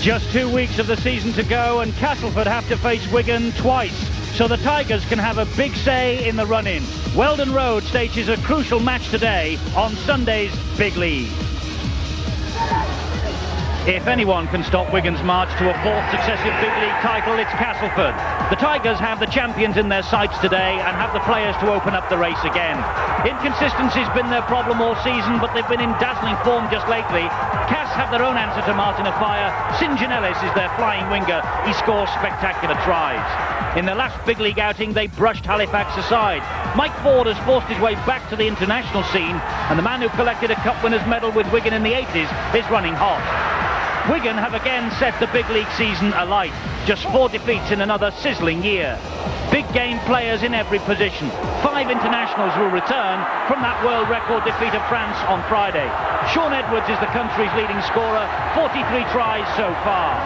Just 2 weeks of the season to go, and Castleford have to face Wigan twice, so the Tigers can have a big say in the run-in. Weldon Road stages a crucial match today on Sunday's Big League. If anyone can stop Wigan's march to a fourth successive Big League title, it's Castleford. The Tigers have the champions in their sights today and have the players to open up the race again. Inconsistency's been their problem all season, but they've been in dazzling form just lately. Cass have their own answer to Martin Afire. St John is their flying winger. He scores spectacular tries. In their last Big League outing, they brushed Halifax aside. Mike Ford has forced his way back to the international scene, and the man who collected a Cup Winners' Medal with Wigan in the 80s is running hot. Wigan have again set the Big League season alight. Just 4 defeats in another sizzling year. Big game players in every position. 5 internationals will return from that world record defeat of France on Friday. Shaun Edwards is the country's leading scorer, 43 tries so far.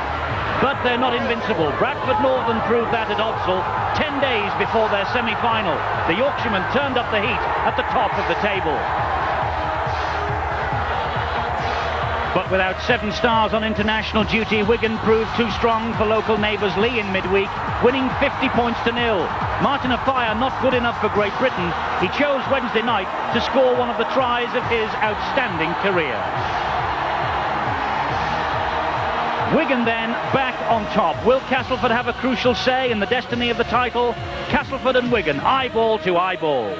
But they're not invincible. Bradford Northern proved that at Odsal 10 days before their semi-final. The Yorkshiremen turned up the heat at the top of the table. But without 7 stars on international duty, Wigan proved too strong for local neighbours Leigh in midweek, winning 50 points to 0. Martin Afire not good enough for Great Britain. He chose Wednesday night to score one of the tries of his outstanding career. Wigan then back on top. Will Castleford have a crucial say in the destiny of the title? Castleford and Wigan, eyeball to eyeball.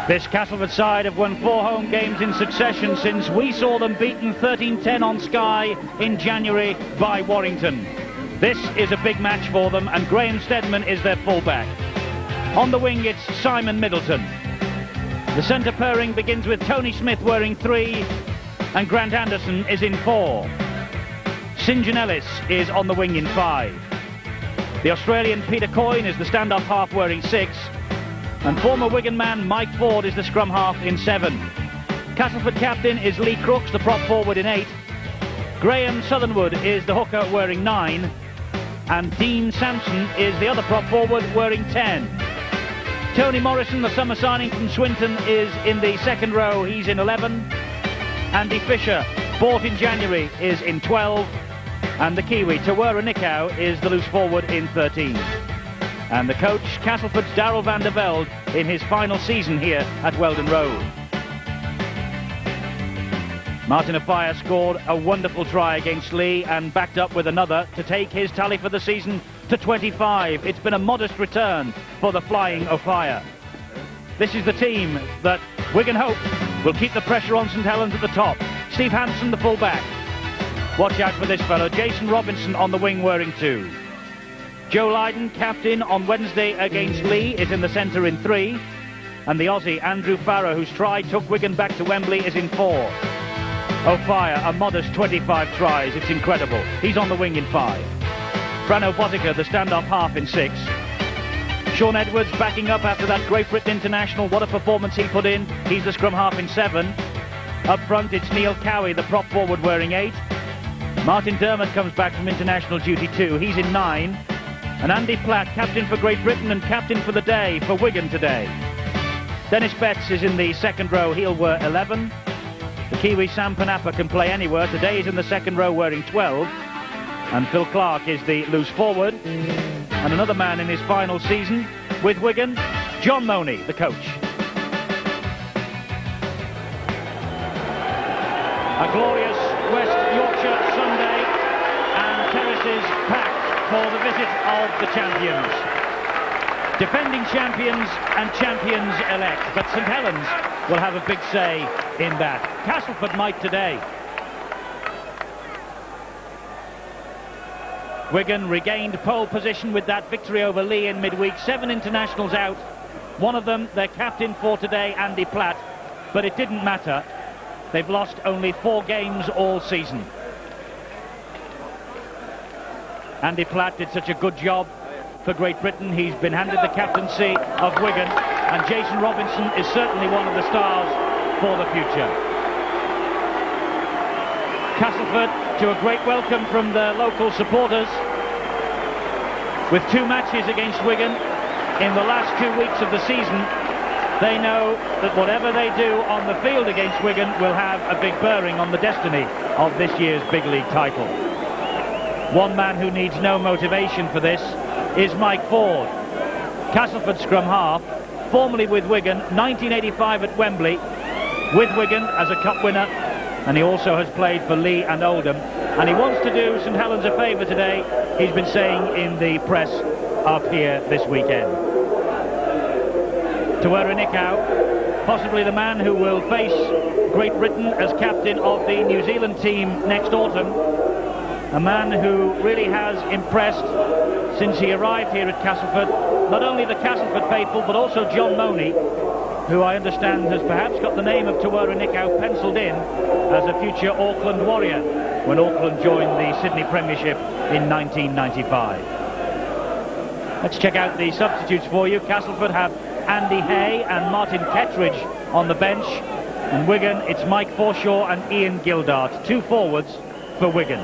This Castleford side have won 4 home games in succession since we saw them beaten 13-10 on Skye in January by Warrington. This is a big match for them, and Graham Steadman is their fullback. On the wing, it's Simon Middleton. The centre pairing begins with Tony Smith wearing 3, and Grant Anderson is in 4. St John Ellis is on the wing in 5. The Australian Peter Coyne is the stand-up half wearing 6. And former Wigan man Mike Ford is the scrum half in 7. Castleford captain is Lee Crooks, the prop forward in 8. Graham Southernwood is the hooker wearing 9. And Dean Sampson is the other prop forward wearing 10. Tony Morrison, the summer signing from Swinton, is in the second row. He's in 11. Andy Fisher, bought in January, is in 12. And the Kiwi, Tawera Nikau, is the loose forward in 13. And the coach, Castleford's Darryl van der Velde, in his final season here at Weldon Road. Martin Afire scored a wonderful try against Leigh and backed up with another to take his tally for the season to 25. It's been a modest return for the flying Afire. This is the team that Wigan hope will keep the pressure on St Helens at the top. Steve Hansen, the full-back. Watch out for this fellow. Jason Robinson on the wing wearing 2. Joe Lydon, captain on Wednesday against Leigh, is in the centre in 3. And the Aussie, Andrew Farrow, whose try took Wigan back to Wembley, is in 4. Afire, a modest 25 tries. It's incredible. He's on the wing in 5. Frano Botica, the stand-up half in 6. Shaun Edwards backing up after that Great Britain international. What a performance he put in. He's the scrum half in 7. Up front, it's Neil Cowie, the prop forward, wearing 8. Martin Dermott comes back from international duty too. He's in 9. And Andy Platt, captain for Great Britain and captain for the day for Wigan today. Dennis Betts is in the second row. He'll wear 11. The Kiwi Sam Panapa can play anywhere. Today he's in the second row wearing 12. And Phil Clark is the loose forward. And another man in his final season with Wigan, John Money, the coach. A glorious West Yorkshire Sunday, and terraces packed for the visit of the champions. Defending champions and champions-elect, but St Helens will have a big say in that. Castleford might today. Wigan regained pole position with that victory over Leigh in midweek. 7 internationals out. One of them, their captain for today, Andy Platt. But it didn't matter. They've lost only 4 games all season. Andy Platt did such a good job for Great Britain. He's been handed the captaincy of Wigan, and Jason Robinson is certainly one of the stars for the future. Castleford to a great welcome from the local supporters. With 2 matches against Wigan in the last 2 weeks of the season, they know that whatever they do on the field against Wigan will have a big bearing on the destiny of this year's big league title. One man who needs no motivation for this is Mike Ford. Castleford scrum half, formerly with Wigan, 1985 at Wembley, with Wigan as a cup winner, and he also has played for Lee and Oldham, and he wants to do St Helens a favour today, he's been saying in the press up here this weekend. Tawera Nikau, possibly the man who will face Great Britain as captain of the New Zealand team next autumn, a man who really has impressed since he arrived here at Castleford, not only the Castleford faithful but also John Money, who I understand has perhaps got the name of Tawera Nikau penciled in as a future Auckland Warrior when Auckland joined the Sydney Premiership in 1995. Let's check out the substitutes for you. Castleford have Andy Hay and Martin Kettridge on the bench. In Wigan, it's Mike Forshaw and Ian Gildart, two forwards for Wigan.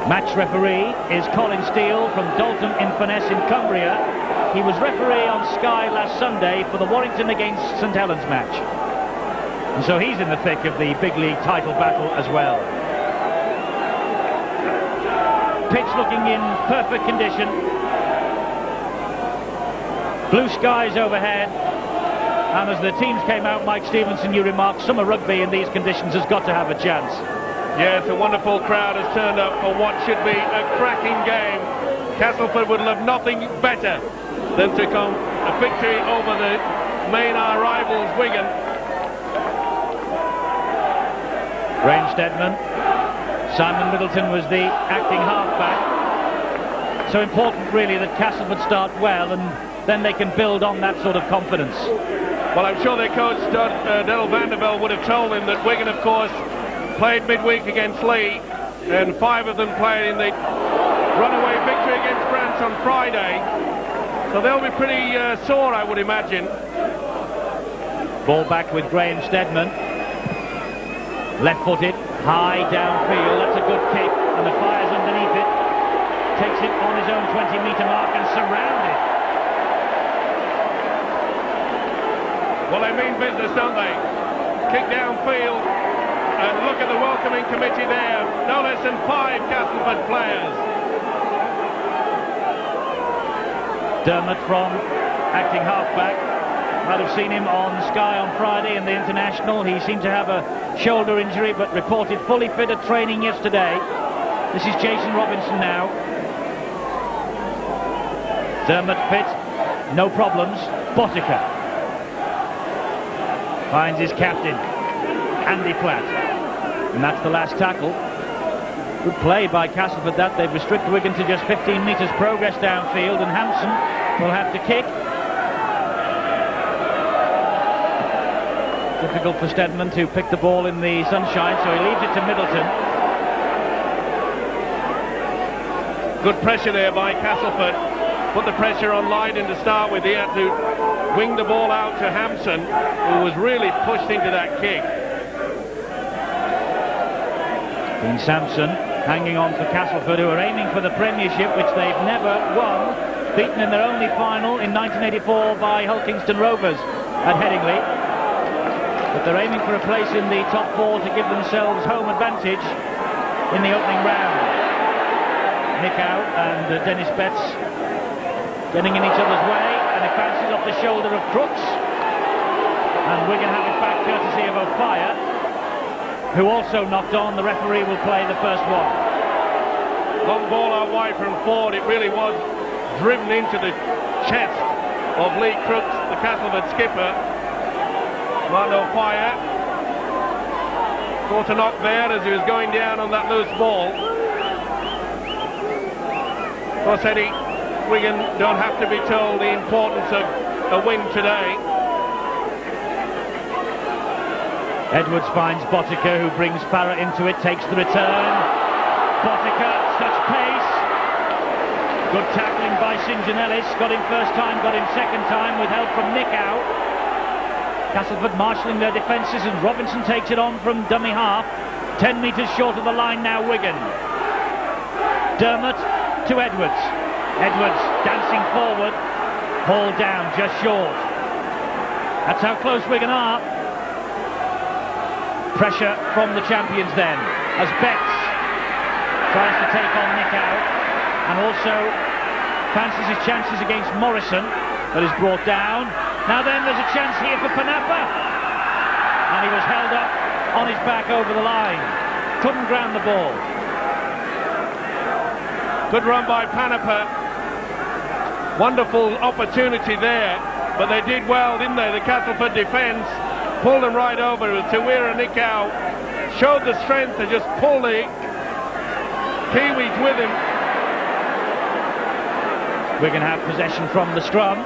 Match referee is Colin Steele from Dalton Inverness in Cumbria. He was referee on Sky last Sunday for the Warrington against St Helens match. And so he's in the thick of the big league title battle as well. Pitch looking in perfect condition. Blue skies overhead. And as the teams came out, Mike Stevenson, you remarked, summer rugby in these conditions has got to have a chance. Yes, a wonderful crowd has turned up for what should be a cracking game. Castleford would love nothing better than to come a victory over the main rivals, Wigan. Graham Steadman. Simon Middleton was the acting halfback. So important really that Castleford start well and then they can build on that sort of confidence. Well, I'm sure their coach, Daryl Vanderbilt, would have told him that Wigan, of course, played midweek against Lee, and 5 of them played in the runaway victory against France on Friday. So they'll be pretty sore, I would imagine. Ball back with Graham Steadman. Left-footed, high downfield. That's a good kick, and the fire's underneath it. Takes it on his own 20-metre mark and surrounded. Well, they mean business, don't they? Kick downfield, and look at the welcoming committee there. No less than 5 Castleford players. Dermot from acting halfback. Might have seen him on Sky on Friday in the International. He seemed to have a shoulder injury, but reported fully fit at training yesterday. This is Jason Robinson now. Dermot fit, no problems. Botica finds his captain, Andy Platt. And that's the last tackle. Good play by Castleford that. They've restricted Wigan to just 15 metres progress downfield, and Hampson will have to kick. Difficult for Steadman to pick the ball in the sunshine, so he leaves it to Middleton. Good pressure there by Castleford. Put the pressure on Lydon to start with. He had to wing the ball out to Hampson, who was really pushed into that kick. Dean Sampson hanging on for Castleford, who are aiming for the Premiership, which they've never won. Beaten in their only final in 1984 by Hulkingston Rovers at Headingley. But they're aiming for a place in the top 4 to give themselves home advantage in the opening round. Nikau and Dennis Betts getting in each other's way, and it bounces off the shoulder of Crooks. And Wigan have it back courtesy of O'Fire, who also knocked on. The referee will play the first one. Long ball out wide from Ford. It really was driven into the chest of Lee Crooks, the Castleford skipper. Martin O'Fire caught a knock there as he was going down on that loose ball. Of course, Eddie, Wigan don't have to be told the importance of a win today. Edwards finds Botica, who brings Farah into it, takes the return. Botica, such pace. Good tackling by St John-Ellis. Got him first time, got him second time, with help from Nikau. Castleford marshalling their defences, and Robinson takes it on from dummy half. 10 metres short of the line now, Wigan. Dermot to Edwards. Edwards dancing forward. Hauled down just short. That's how close Wigan are. Pressure from the champions then, as Betts tries to take on Nick out, and also fancies his chances against Morrison, but is brought down. Now then, there's a chance here for Panapa, and he was held up on his back over the line. Couldn't ground the ball. Good run by Panapa. Wonderful opportunity there, but they did well, didn't they? The Castleford defence pulled them right over. Tawira Nikau showed the strength to just pull the Kiwis with him. Wigan have possession from the scrum.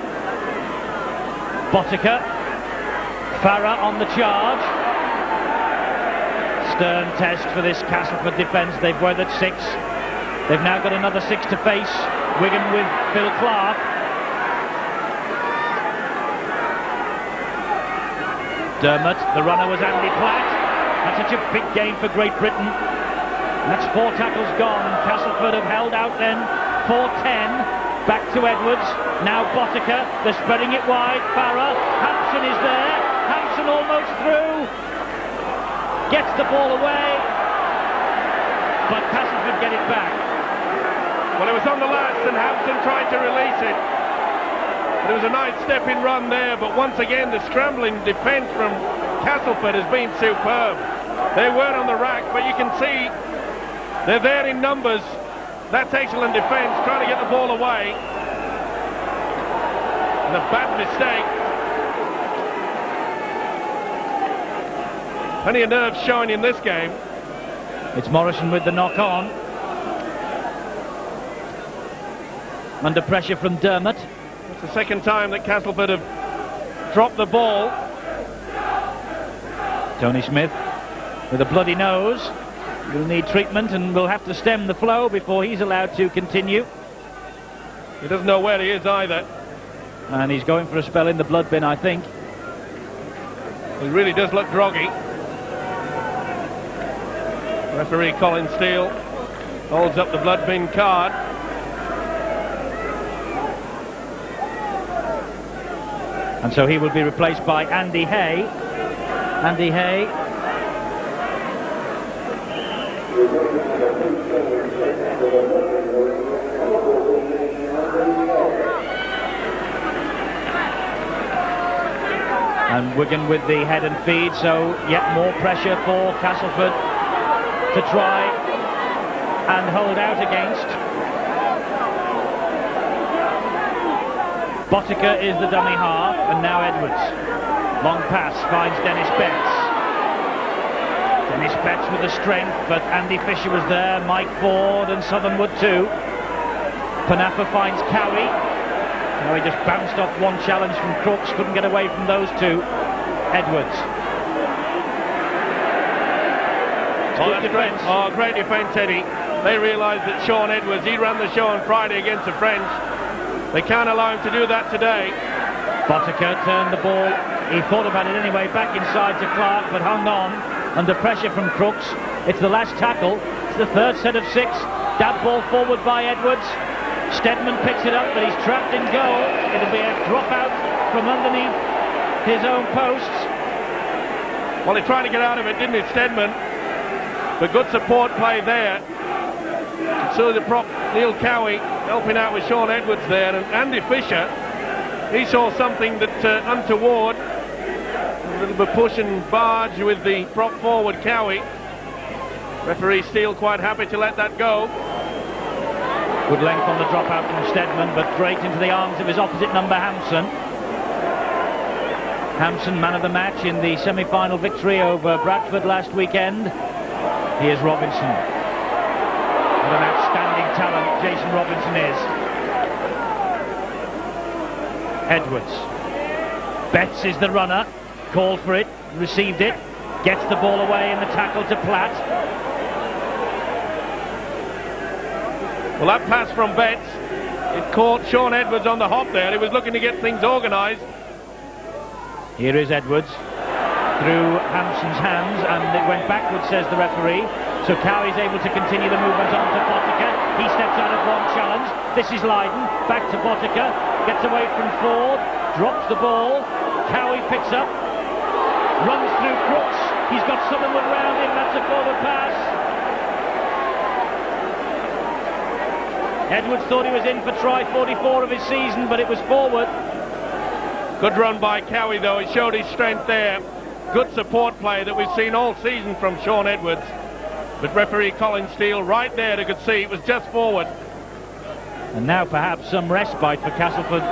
Botica, Farah on the charge. Stern test for this Castleford defence. They've weathered 6. They've now got another 6 to face. Wigan with Phil Clark. Dermot, the runner was Andy Platt. That's such a big game for Great Britain. That's 4 tackles gone. Castleford have held out then for 10. Back to Edwards. Now Botica. They're spreading it wide. Farah. Hampson is there. Hampson almost through. Gets the ball away. But Castleford get it back. Well, it was on the last, and Hampson tried to release it. But it was a nice step-in run there, but once again the scrambling defence from Castleford has been superb. They weren't on the rack, but you can see they're there in numbers. That's excellent defence, trying to get the ball away. And a bad mistake. Plenty of nerves showing in this game. It's Morrison with the knock-on. Under pressure from Dermot. It's the second time that Castleford have dropped the ball. Tony Smith with a bloody nose. He'll need treatment and will have to stem the flow before he's allowed to continue. He doesn't know where he is either. And he's going for a spell in the blood bin, I think. He really does look groggy. Referee Colin Steele holds up the blood bin card. And so he will be replaced by Andy Hay. Andy Hay. And Wigan with the head and feed, so yet more pressure for Castleford to try and hold out against. Botica is the dummy half, and now Edwards. Long pass finds Dennis Betts. Dennis Betts with the strength, but Andy Fisher was there, Mike Ford and Southernwood too. Panapa finds Cowie. Cowie just bounced off one challenge from Crooks, couldn't get away from those two. Edwards. Good defence. Oh, great defence, Eddie. They realised that Sean Edwards, he ran the show on Friday against the French. They can't allow him to do that today. Botica turned the ball. He thought about it anyway, back inside to Clark, but hung on under pressure from Crooks. It's the last tackle. It's the third set of 6. Dab ball forward by Edwards. Stedman picks it up, but he's trapped in goal. It'll be a drop out from underneath his own posts. Well, he tried to get out of it, didn't he, Stedman? But good support play there. So the prop, Neil Cowie, helping out with Sean Edwards there, and Andy Fisher, he saw something that untoward. A little bit push and barge with the prop forward Cowie. Referee Steele quite happy to let that go. Good length on the drop out from Stedman, but great into the arms of his opposite number, Hampson. Hampson, man of the match in the semi-final victory over Bradford last weekend. Here's Robinson. What an outstanding talent Jason Robinson is. Edwards. Betts is the runner. Called for it, received it. Gets the ball away in the tackle to Platt. Well, that pass from Betts, it caught Sean Edwards on the hop there. He was looking to get things organised. Here is Edwards through Hampson's hands, and it went backwards, says the referee. So Cowie's able to continue the movement on to Botica. He steps out of one challenge. This is Lydon. Back to Botica. Gets away from Ford. Drops the ball. Cowie picks up. Runs through Crooks. He's got Southernwood round him. That's a forward pass. Edwards thought he was in for try 44 of his season, but it was forward. Good run by Cowie, though. He showed his strength there. Good support play that we've seen all season from Sean Edwards. But referee Colin Steele right there, they could see it was just forward. And now perhaps some respite for Castleford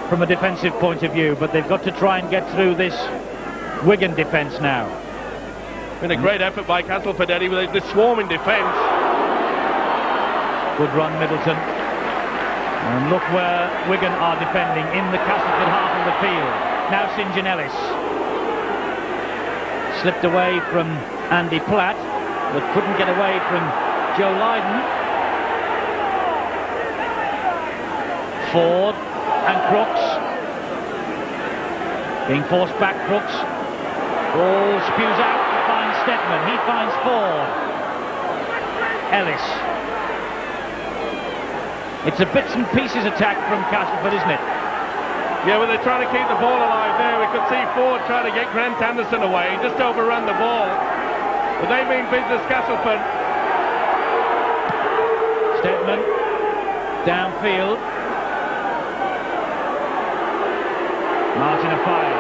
from a defensive point of view, but they've got to try and get through this Wigan defence now. Been a great effort by Castleford, Eddie, with this swarming defence. Good run, Middleton. And look where Wigan are defending, in the Castleford half of the field. Now St John Ellis. Slipped away from Andy Platt, but couldn't get away from Joe Lydon. Ford and Crooks. Being forced back, Crooks. Ball spews out, finds Stedman. He finds Ford. Ellis. It's a bits and pieces attack from Castleford, isn't it? Yeah, well, they're trying to keep the ball alive there. We could see Ford trying to get Grant Anderson away. He just overrun the ball. But they mean business, Castleford. Stedman. Downfield. Martin afire.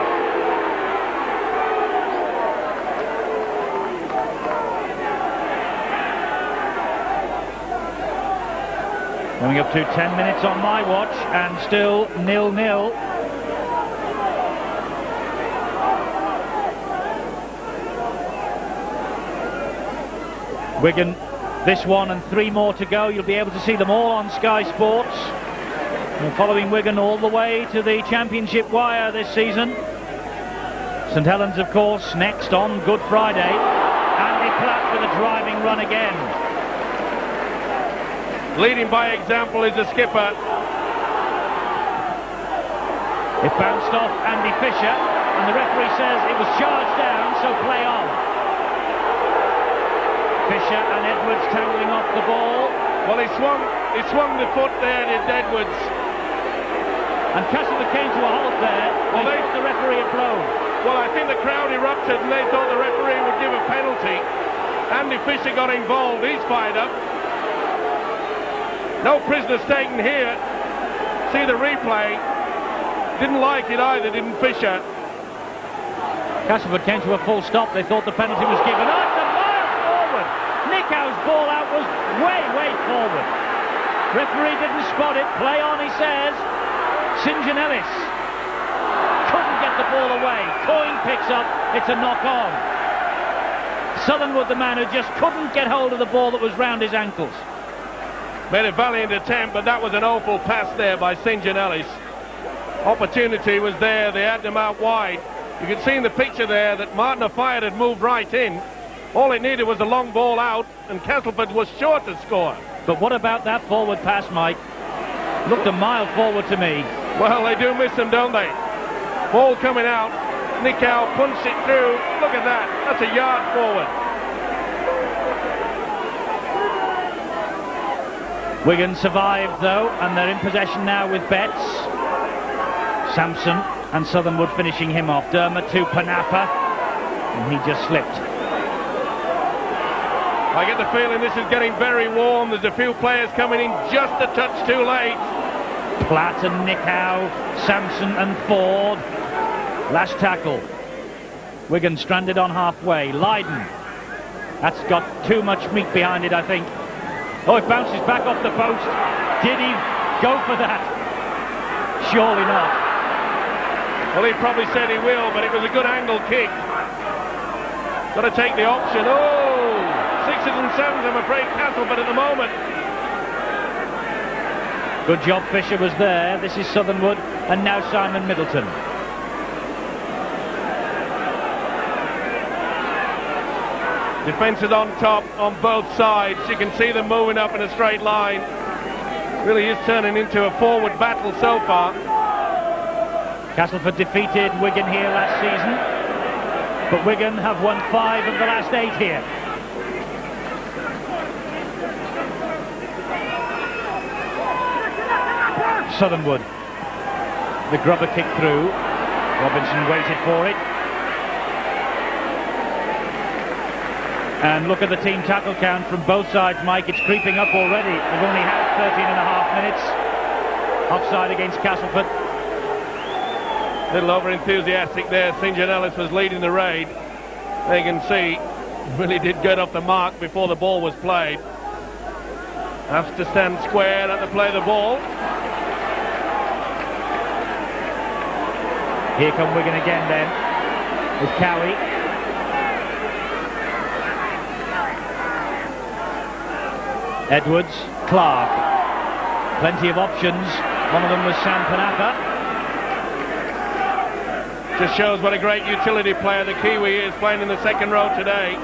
Coming up to 10 minutes on my watch, and still 0-0. Wigan, this one and 3 more to go. You'll be able to see them all on Sky Sports. We're following Wigan all the way to the Championship wire this season. St Helens, of course, next on Good Friday. Andy Platt with a driving run again. Leading by example is the skipper. It bounced off Andy Fisher, and the referee says it was charged down, so play on. Fisher and Edwards tangling off the ball. Well, he swung the foot there, did Edwards. And Castleford came to a halt there. Well, they thought the referee had blown. Well, I think the crowd erupted and they thought the referee would give a penalty. Andy Fisher got involved. He's fired up. No prisoners taken here. See the replay. Didn't like it either, didn't Fisher? Castleford came to a full stop. They thought the penalty was given. Oh, it's a mile forward. Nickow's ball out was way forward. Referee didn't spot it. Play on, he says. St John Ellis couldn't get the ball away. Coyne picks up. It's a knock on. Southernwood, the man who just couldn't get hold of the ball that was round his ankles. Made a valiant attempt, but that was an awful pass there by St John Ellis. Opportunity was there. They had them out wide. You can see in the picture there that Martin Afire had moved right in. All it needed was a long ball out, and Castleford was sure to score. But what about that forward pass, Mike? Looked a mile forward to me. Well, they do miss them, don't they? Ball coming out. Nicow punched it through. Look at that. That's a yard forward. Wigan survived, though, and they're in possession now with Betts. Sampson and Southernwood finishing him off. Dermot to Panapa, and he just slipped. I get the feeling this is getting very warm. There's a few players coming in just a touch too late. Platt and Nicow, Sampson and Ford. Last tackle. Wigan stranded on halfway. Lydon. That's got too much meat behind it, I think. Oh, it bounces back off the post. Did he go for that? Surely not. Well, he probably said he will, but it was a good angle kick. Got to take the option. Oh, 6s and 7s, I'm afraid, Castleford at the moment. Good job, Fisher was there. This is Southernwood, and now Simon Middleton. Defence is on top on both sides. You can see them moving up in a straight line. Really is turning into a forward battle so far. Castleford defeated Wigan here last season, but Wigan have won 5 of the last 8 here. Southernwood. The grubber kick through. Robinson waited for it. And look at the team tackle count from both sides, Mike. It's creeping up already. They've only had 13 and a half minutes. Offside against Castleford. A little over-enthusiastic there. St. John Ellis was leading the raid. There you can see, really did get off the mark before the ball was played. Has to stand square and have to play the ball. Here come Wigan again then, with Cowie. Edwards, Clark. Plenty of options. One of them was Sam Panapa. Just shows what a great utility player the Kiwi is, playing in the second row today.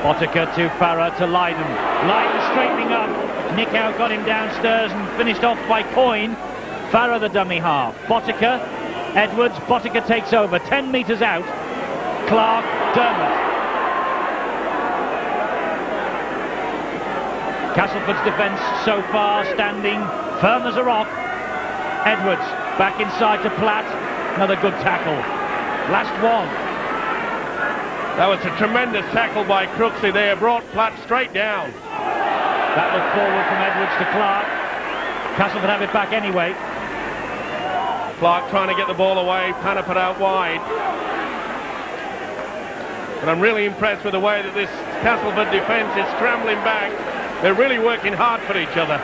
Botica to Farah to Lydon. Lydon straightening up. Nickow got him downstairs and finished off by Coyne. Farah the dummy half. Botica, Edwards, Botica takes over. 10 metres out. Clark, Dermot. Castleford's defence so far standing firm as a rock. Edwards back inside to Platt. Another good tackle. Last one. That was a tremendous tackle by Crooksey there. Brought Platt straight down. That look forward from Edwards to Clark. Castleford have it back anyway. Clark trying to get the ball away. Panapa out wide. But I'm really impressed with the way that this Castleford defence is scrambling back. They're really working hard for each other.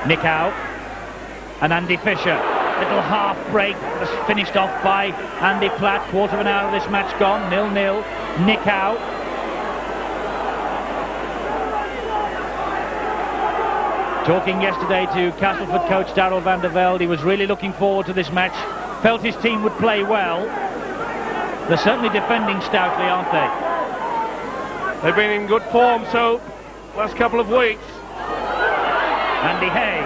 Nickow and Andy Fisher. Little half break was finished off by Andy Platt. Quarter of an hour of this match gone. 0-0. Nickow. Talking yesterday to Castleford coach Darryl van der Velde, he was really looking forward to this match. Felt his team would play well. They're certainly defending stoutly, aren't they? They've been in good form so last couple of weeks. Andy Hay.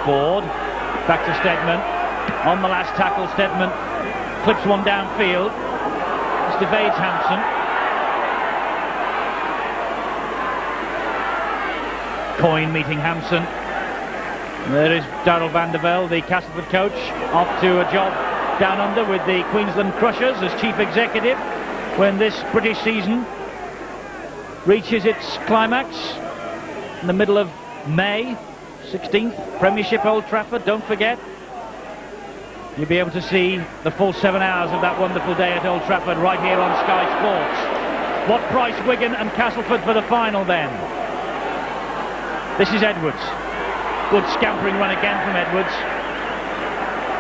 Ford, back to Stedman. On the last tackle, Stedman clips one downfield. This evades Hampson. Coyne meeting Hampson. There is Darryl van der Velde, the Castleford coach, off to a job down under with the Queensland Crushers as chief executive when this British season reaches its climax in the middle of May. 16th Premiership Old Trafford, don't forget. You'll be able to see the full 7 hours of that wonderful day at Old Trafford right here on Sky Sports. What price Wigan and Castleford for the final then? This is Edwards. Good scampering run again from Edwards.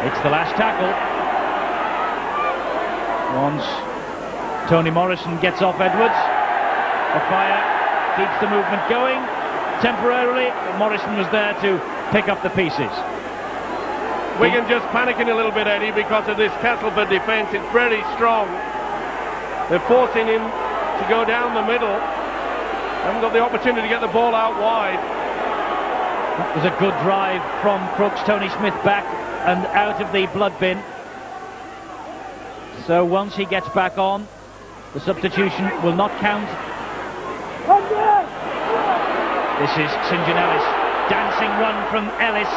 It's the last tackle. Once Tony Morrison gets off Edwards, the fire keeps the movement going. Temporarily, Morrison was there to pick up the pieces. Wigan just panicking a little bit, Eddie, because of this Castleford defence. It's very strong. They're forcing him to go down the middle. Haven't got the opportunity to get the ball out wide. That was a good drive from Crooks. Tony Smith back and out of the blood bin. So once he gets back on, the substitution will not count. This is St. John Ellis. Dancing run from Ellis.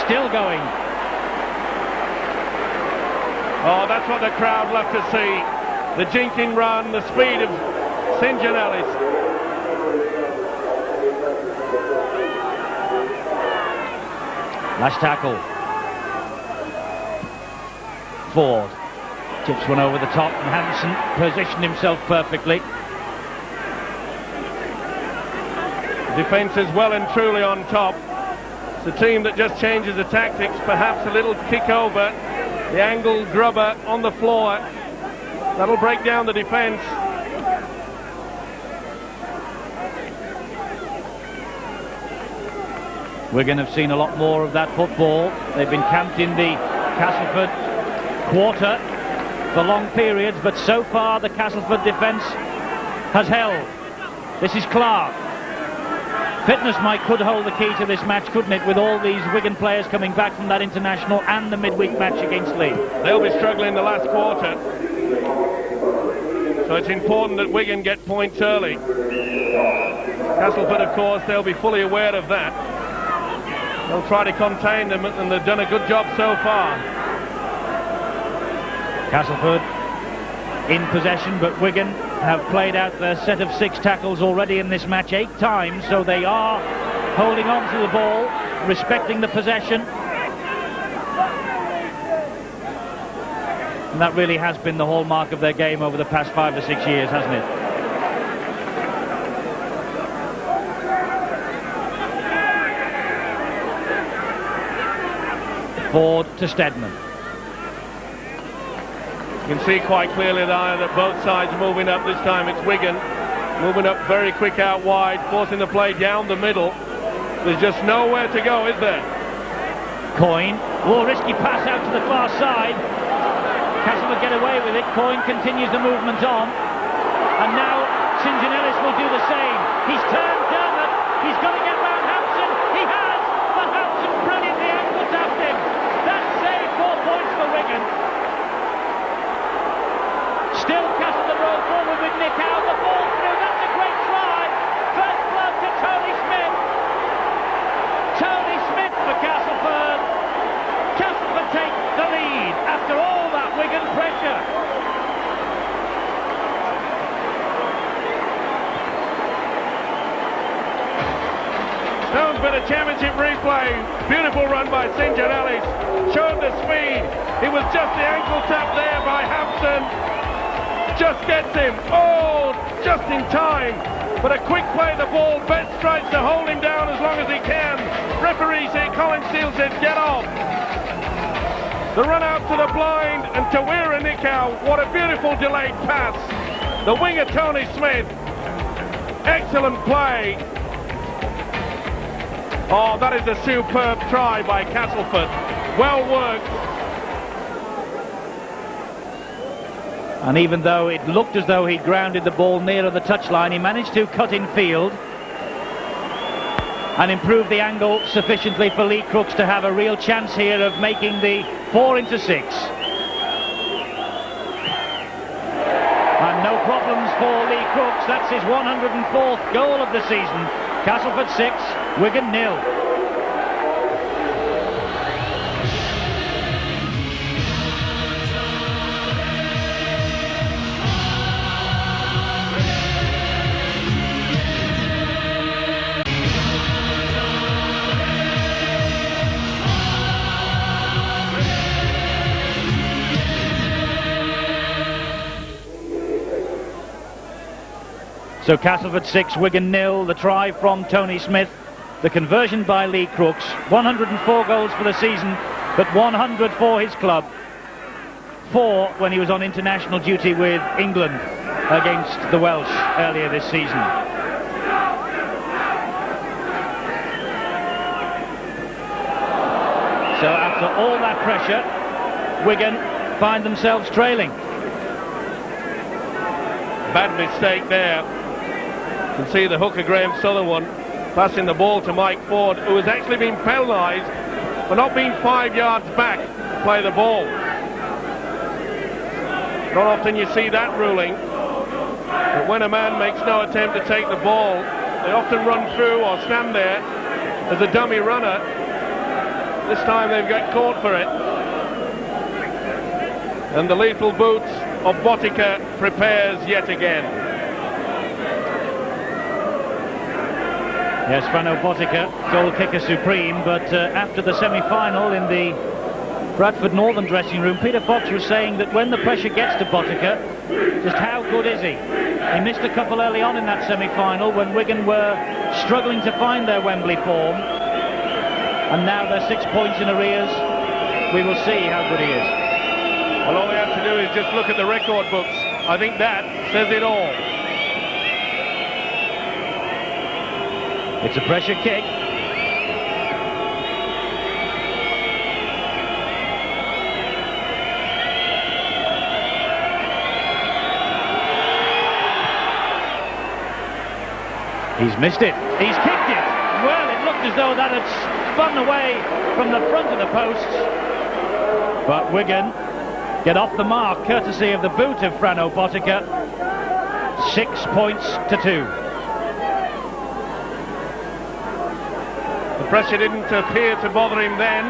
Still going. Oh, that's what the crowd love to see. The jinking run, the speed of St. John Ellis. Last tackle. Ford. Tips one over the top and Hansen positioned himself perfectly. Defence is well and truly on top. It's a team that just changes the tactics, perhaps a little kick over, the angle grubber on the floor. That'll break down the defence. Wigan have seen a lot more of that football. They've been camped in the Castleford quarter for long periods, but so far the Castleford defence has held. This is Clark. Fitness, Mike, could hold the key to this match, couldn't it, with all these Wigan players coming back from that international and the midweek match against Leigh. They'll be struggling the last quarter. So it's important that Wigan get points early. Castleford, of course, they'll be fully aware of that. They'll try to contain them, and they've done a good job so far. Castleford in possession, but Wigan have played out their set of 6 tackles already in this match 8 times, so they are holding on to the ball, respecting the possession. And that really has been the hallmark of their game over the past 5 or 6 years, hasn't it? Ford to Stedman. You can see quite clearly there that both sides moving up. This time it's Wigan moving up very quick out wide, forcing the play down the middle. There's just nowhere to go, is there? Coyne. Oh, risky pass out to the far side. Castleford get away with it. Coyne continues the movement on. And now St John Ellis will do the same. He's turned Dermot. He's going to get round Hampson. He has. But Hampson brilliantly angle-tapped him. That's saved 4 points for Wigan. Still Castleford roll forward with Nick Howe. The ball through. That's a great try. First blood to Tony Smith. Tony Smith for Castleford. Castleford take the lead after all that Wigan pressure. Stone's been a championship replay. Beautiful run by St John Ellis. Showed the speed. It was just the ankle tap there by Hampson. Just gets him. Oh, just in time. But a quick play the ball. Bet tries to hold him down as long as he can. Referee said, Colin Steele said, get off. The run out to the blind and to Weir Nick Howe. What a beautiful delayed pass. The winger Tony Smith. Excellent play. Oh, that is a superb try by Castleford. Well worked. And even though it looked as though he'd grounded the ball nearer the touchline, he managed to cut in field and improve the angle sufficiently for Lee Crooks to have a real chance here of making the 4-6. And no problems for Lee Crooks. That's his 104th goal of the season. Castleford 6, Wigan 0. So Castleford 6, Wigan 0, the try from Tony Smith, the conversion by Lee Crooks, 104 goals for the season, but 100 for his club, 4 when he was on international duty with England against the Welsh earlier this season. So after all that pressure, Wigan find themselves trailing. Bad mistake there. You can see the hooker Graham Sutherland passing the ball to Mike Ford, who has actually been penalised for not being 5 yards back to play the ball. Not often you see that ruling, but when a man makes no attempt to take the ball, they often run through or stand there as a dummy runner. This time they've got caught for it. And the lethal boots of Botica prepares yet again. Yes, Frano Botica, goal kicker supreme, but after the semi-final in the Bradford Northern dressing room, Peter Fox was saying that when the pressure gets to Botica, just how good is he? He missed a couple early on in that semi-final when Wigan were struggling to find their Wembley form, and now they're 6 points in arrears. We will see how good he is. Well, all they have to do is just look at the record books. I think that says it all. It's a pressure kick. He's missed it. He's kicked it. Well, it looked as though that had spun away from the front of the posts. But Wigan get off the mark courtesy of the boot of Frano Botica. 6 points to 2. The pressure didn't appear to bother him then.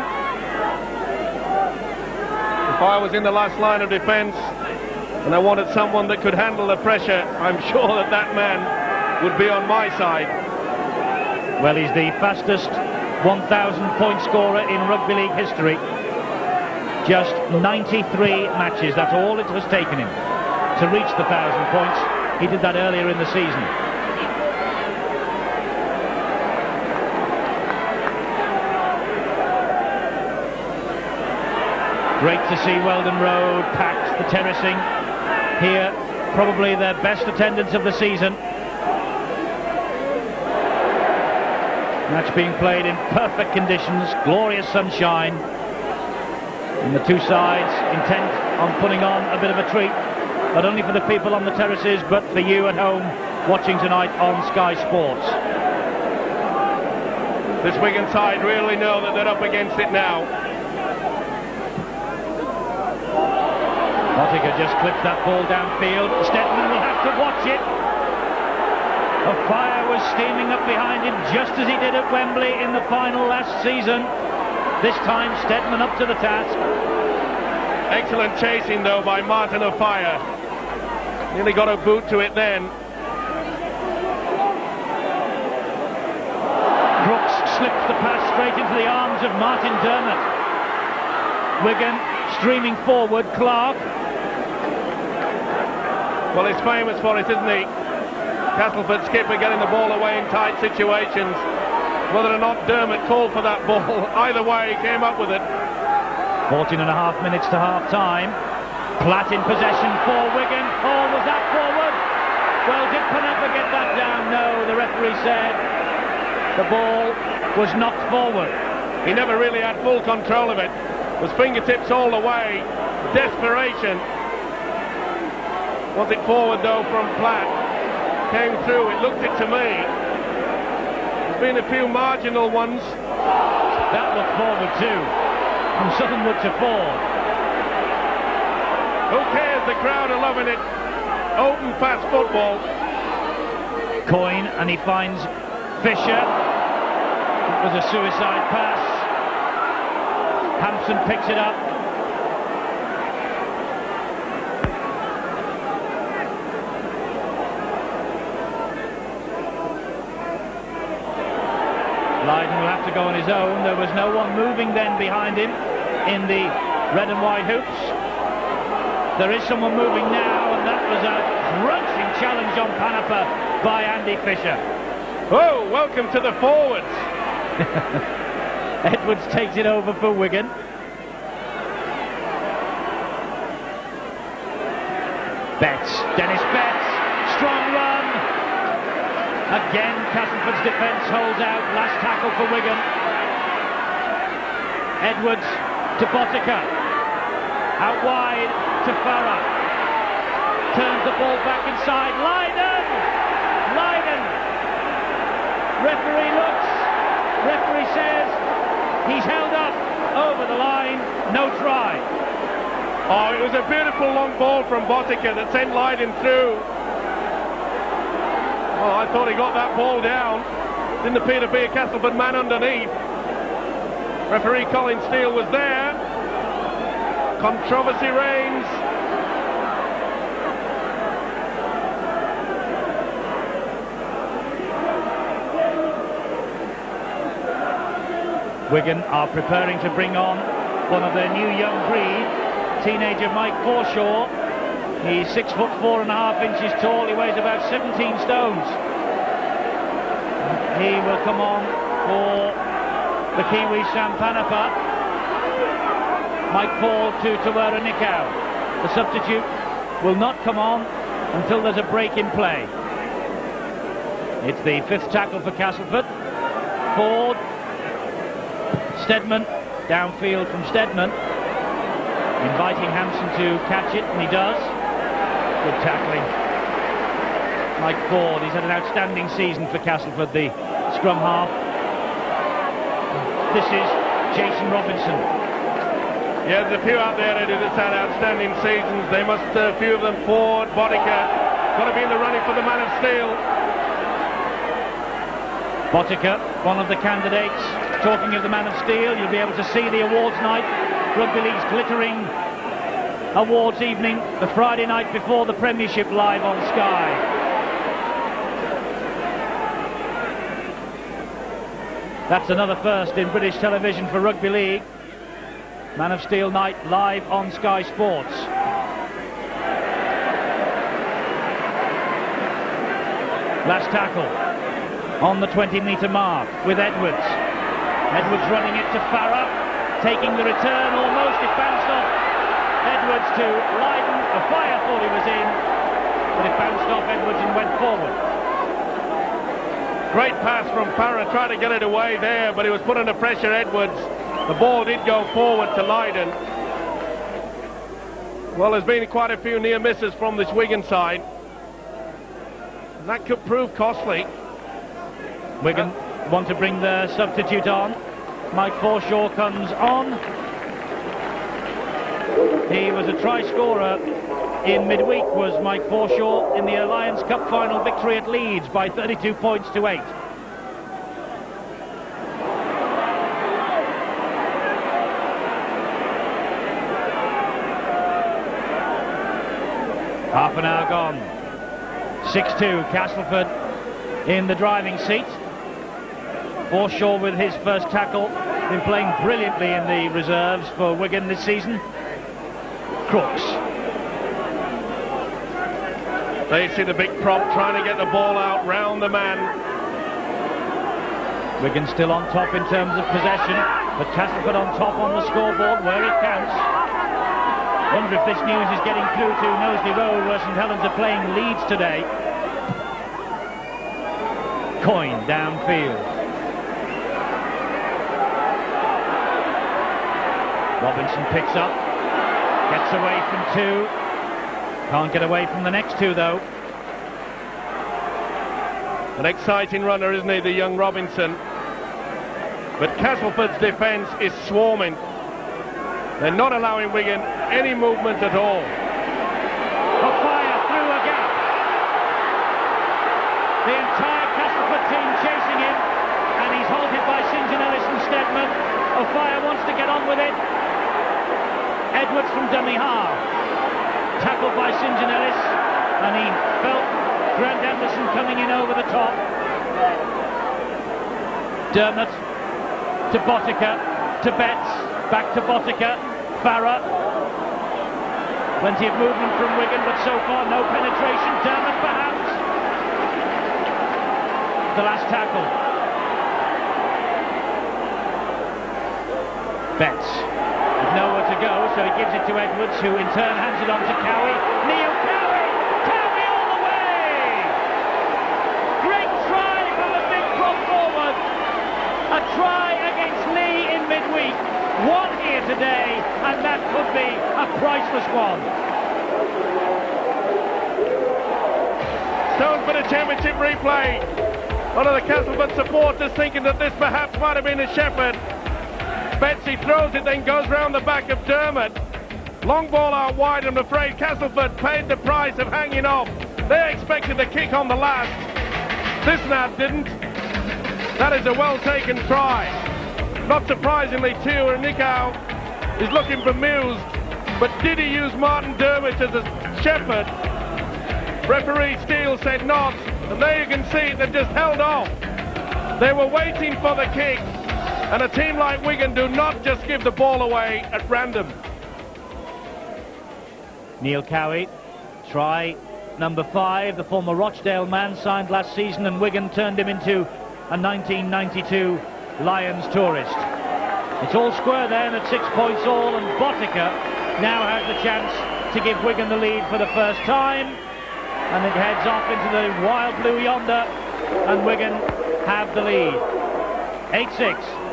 The If I was in the last line of defence and I wanted someone that could handle the pressure, I'm sure that that man would be on my side. Well, he's the fastest 1,000 point scorer in rugby league history. Just 93 matches, that's all it has taken him to reach the 1,000 points. He did that earlier in the season. Great to see Weldon Road packed, the terracing here, probably their best attendance of the season. Match being played in perfect conditions, glorious sunshine, and the two sides intent on putting on a bit of a treat, not only for the people on the terraces but for you at home watching tonight on Sky Sports. This Wigan side really know that they're up against it now. Botica just clipped that ball downfield. Steadman will have to watch it. A fire was steaming up behind him just as he did at Wembley in the final last season. This time Steadman up to the task. Excellent chasing though by Martin O'Fire. Nearly got a boot to it then. Brooks slips the pass straight into the arms of Martin Dermott. Wigan streaming forward. Clark. Well, he's famous for it, isn't he? Castleford skipper getting the ball away in tight situations. Whether or not Dermott called for that ball, either way, he came up with it. 14 and a half minutes to half-time. Platt in possession for Wigan. Oh, was that forward? Well, did Panapa get that down? No, the referee said the ball was knocked forward. He never really had full control of it. It was fingertips all the way. Desperation. Was it forward though from Platt? Came through, it looked it to me. There's been a few marginal ones. That looked forward too. From Suttonwood to Ford. Who cares? The crowd are loving it. Open, fast football. Coyne, and he finds Fisher. It was a suicide pass. Hampson picks it up. Lydon will have to go on his own. There was no one moving then behind him in the red and white hoops. There is someone moving now, and that was a crunching challenge on Panapa by Andy Fisher. Oh, welcome to the forwards. Edwards takes it over for Wigan. Betts, Dennis Betts, strong run. Again, Castleford's defence holds out. Last tackle for Wigan. Edwards to Botica. Out wide to Farah. Turns the ball back inside. Lydon! Lydon! Referee looks. Referee says he's held up over the line. No try. Oh, it was a beautiful long ball from Botica that sent Lydon through. Oh, I thought he got that ball down. Didn't appear to be a Castleford man underneath. Referee Colin Steele was there. Controversy reigns. Wigan are preparing to bring on one of their new young breed, teenager Mike Forshaw. He's 6'4.5" tall. He weighs about 17 stones. He will come on for the Kiwi Sam Panapa. Mike Ford to Tawera Nikau. The substitute will not come on until there's a break in play. It's the fifth tackle for Castleford. Ford. Steadman. Downfield from Steadman. Inviting Hampson to catch it, and he does. Good tackling. Mike Ford, he's had an outstanding season for Castleford, the scrum half. This is Jason Robinson. Yeah, there's a few out there that have had outstanding seasons. They must, a few of them, Ford, Botica, got to be in the running for the Man of Steel. Botica, one of the candidates. Talking of the Man of Steel, you'll be able to see the awards night. Rugby League's glittering awards evening, the Friday night before the Premiership, live on Sky. That's another first in British television for Rugby League. Man of Steel night live on Sky Sports. Last tackle on the 20-metre mark with Edwards. Edwards running it to Farah, taking the return almost. It bounced off Edwards to Lydon. Fire thought he was in, but it bounced off Edwards and went forward. Great pass from Farah, tried to get it away there, but he was put under pressure, Edwards. The ball did go forward to Lydon. Well, there's been quite a few near misses from this Wigan side. And that could prove costly. Wigan want to bring their substitute on. Mike Forshaw comes on. He was a try scorer in midweek, was Mike Forshaw, in the Alliance Cup final victory at Leeds by 32 points to 8. Half an hour gone. 6-2, Castleford in the driving seat. Forshaw with his first tackle, been playing brilliantly in the reserves for Wigan this season. Crooks. They see the big prop trying to get the ball out round the man. Wigan still on top in terms of possession, but Castleford on top on the scoreboard where it counts. Wonder if this news is getting through to Knowsley Road, where St Helens are playing Leeds today. Coyne downfield. Robinson picks up, gets away from two. Can't get away from the next two, though. An exciting runner, isn't he, the young Robinson? But Castleford's defence is swarming. They're not allowing Wigan any movement at all. A fire through a gap. The entire Castleford team chasing him, and he's halted by St Ellis and Stedman. O'Fire wants to get on with it. Edwards from dummy half. Tackled by St Ellis, and he felt Grant Anderson coming in over the top. Dermot to Botica, to Betts, back to Botica, Farah. Plenty of movement from Wigan, but so far no penetration. Dermot perhaps. The last tackle. Betts with nowhere to go, so he gives it to Edwards, who in turn hands it on to Cowie. Neil Cowie! Cowie all the way! Great try from the big prop forward. A try against Lee in midweek. One here today, and that could be a priceless one. Stones for the championship replay. One of the Castleford supporters thinking that this perhaps might have been a Shepherd. Betsy throws it, then goes round the back of Dermot. Long ball out wide, I'm afraid Castleford paid the price of hanging off. They expected the kick on the last. This now didn't. That is a well-taken try. Not surprisingly, too, Nikau is looking bemused. But did he use Martin Dermot as a Shepherd? Referee Steele said not. And there you can see they've just held off. They were waiting for the kick. And a team like Wigan do not just give the ball away at random. Neil Cowie, try number 5, the former Rochdale man, signed last season, and Wigan turned him into a 1992 Lions tourist. It's all square then at 6 points all, and Botica now has the chance to give Wigan the lead for the first time, and it heads off into the wild blue yonder, and Wigan have the lead. 8-6.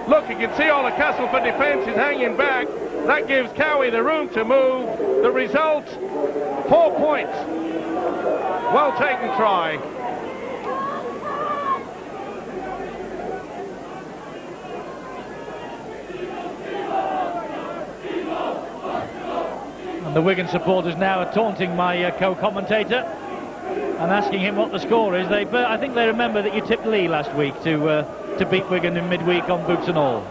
Look, you can see all the Castleford defence is hanging back. That gives Cowie the room to move. The result, 4 points. Well taken try. And the Wigan supporters now are taunting my co-commentator and asking him what the score is. I think they remember that you tipped Lee last week to beat Wigan in midweek on boots and all.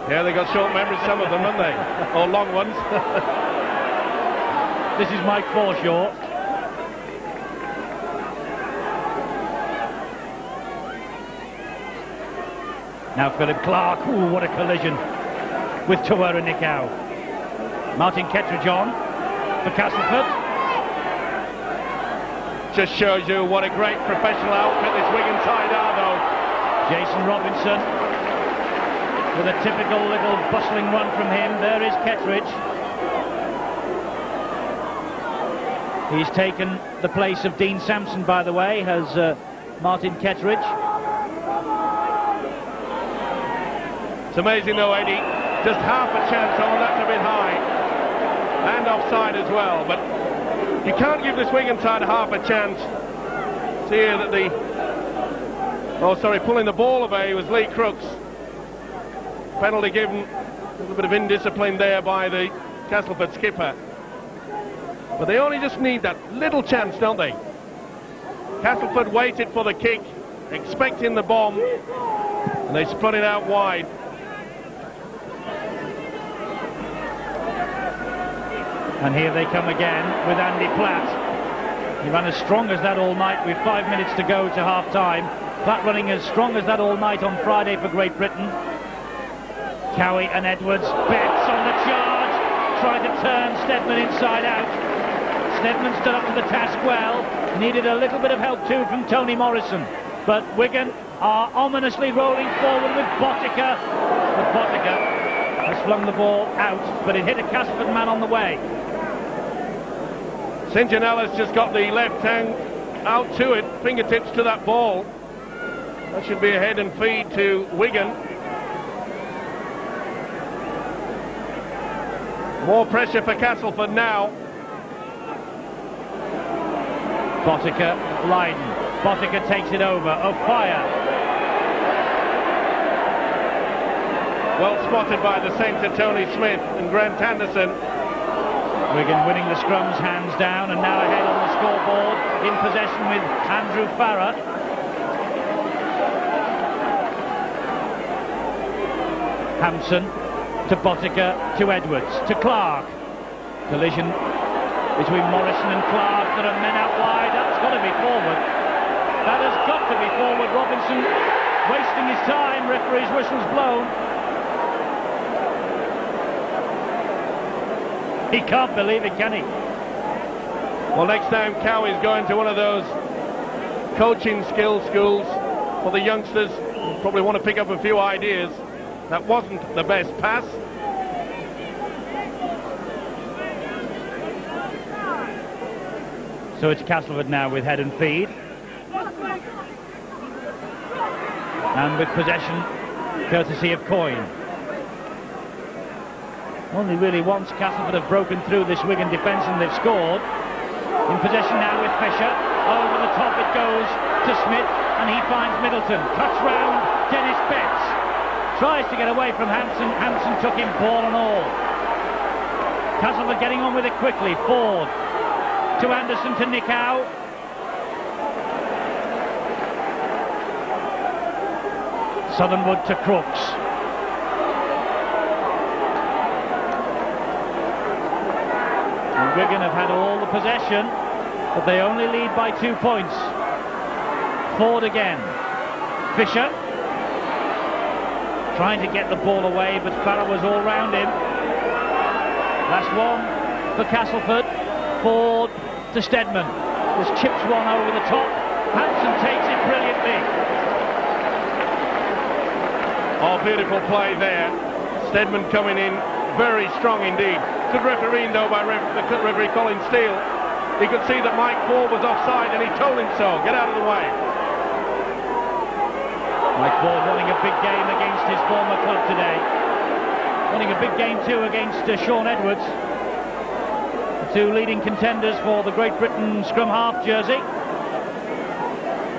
Yeah, they got short memories, some of them, haven't they? Or long ones. This is Mike Forshaw. Now Philip Clark. Ooh, what a collision with Tawera Nikau. Martin Kettridge on for Castleford. Just shows you what a great professional outfit this Wigan side are, though. Jason Robinson with a typical little bustling run from him. There is Kettridge. He's taken the place of Dean Sampson, by the way, has Martin Kettridge. It's amazing though, Eddie, just half a chance on, that's a bit high, and offside as well, but you can't give this Wigan side half a chance. See here that pulling the ball away was Lee Crooks. Penalty given, a little bit of indiscipline there by the Castleford skipper. But they only just need that little chance, don't they? Castleford waited for the kick, expecting the bomb, and they spun it out wide. And here they come again with Andy Platt. He ran as strong as that all night with 5 minutes to go to half-time. Platt running as strong as that all night on Friday for Great Britain. Cowie and Edwards, Betts on the charge, trying to turn Stedman inside out. Stedman stood up to the task well, needed a little bit of help too from Tony Morrison. But Wigan are ominously rolling forward with Botica. But Botica has flung the ball out, but it hit a Castleford man on the way. St. Janella's just got the left hand out to it, fingertips to that ball. That should be a head and feed to Wigan. More pressure for Castleford now. Botica, Lydon. Botica takes it over. O'Fire. Well spotted by the centre Tony Smith and Grant Anderson. Wigan winning the scrums, hands down, and now ahead on the scoreboard, in possession with Andrew Farrer. Hampson to Botica to Edwards to Clark. Collision between Morrison and Clark. There are men out wide. That's got to be forward. That has got to be forward. Robinson wasting his time. Referee's whistle's blown. He can't believe it, can he? Well, next time Cowie's going to one of those coaching skill schools for the youngsters. You probably want to pick up a few ideas. That wasn't the best pass. So it's Castleford now with head and feed. And with possession, courtesy of Coyne. Only really once Castleford have broken through this Wigan defence and they've scored. In possession now with Fisher. Over the top it goes to Smith and he finds Middleton. Cuts round Dennis Betts. Tries to get away from Hampson. Hampson took him ball and all. Castleford getting on with it quickly. Ford to Anderson to Nikau. Southernwood to Crooks. And Wigan have had all the possession, but they only lead by 2 points. Ford again. Fisher trying to get the ball away, but Farrer was all round him. Last one for Castleford. Ford to Stedman. Just chips one over the top. Hampson takes it brilliantly. Oh, beautiful play there. Stedman coming in very strong indeed. Good refereeing though by referee Colin Steele. He could see that Mike Ford was offside and he told him so. Get out of the way. Mike Ford wanting a big game against his former club today. Wanting a big game too against Sean Edwards. The two leading contenders for the Great Britain scrum half jersey.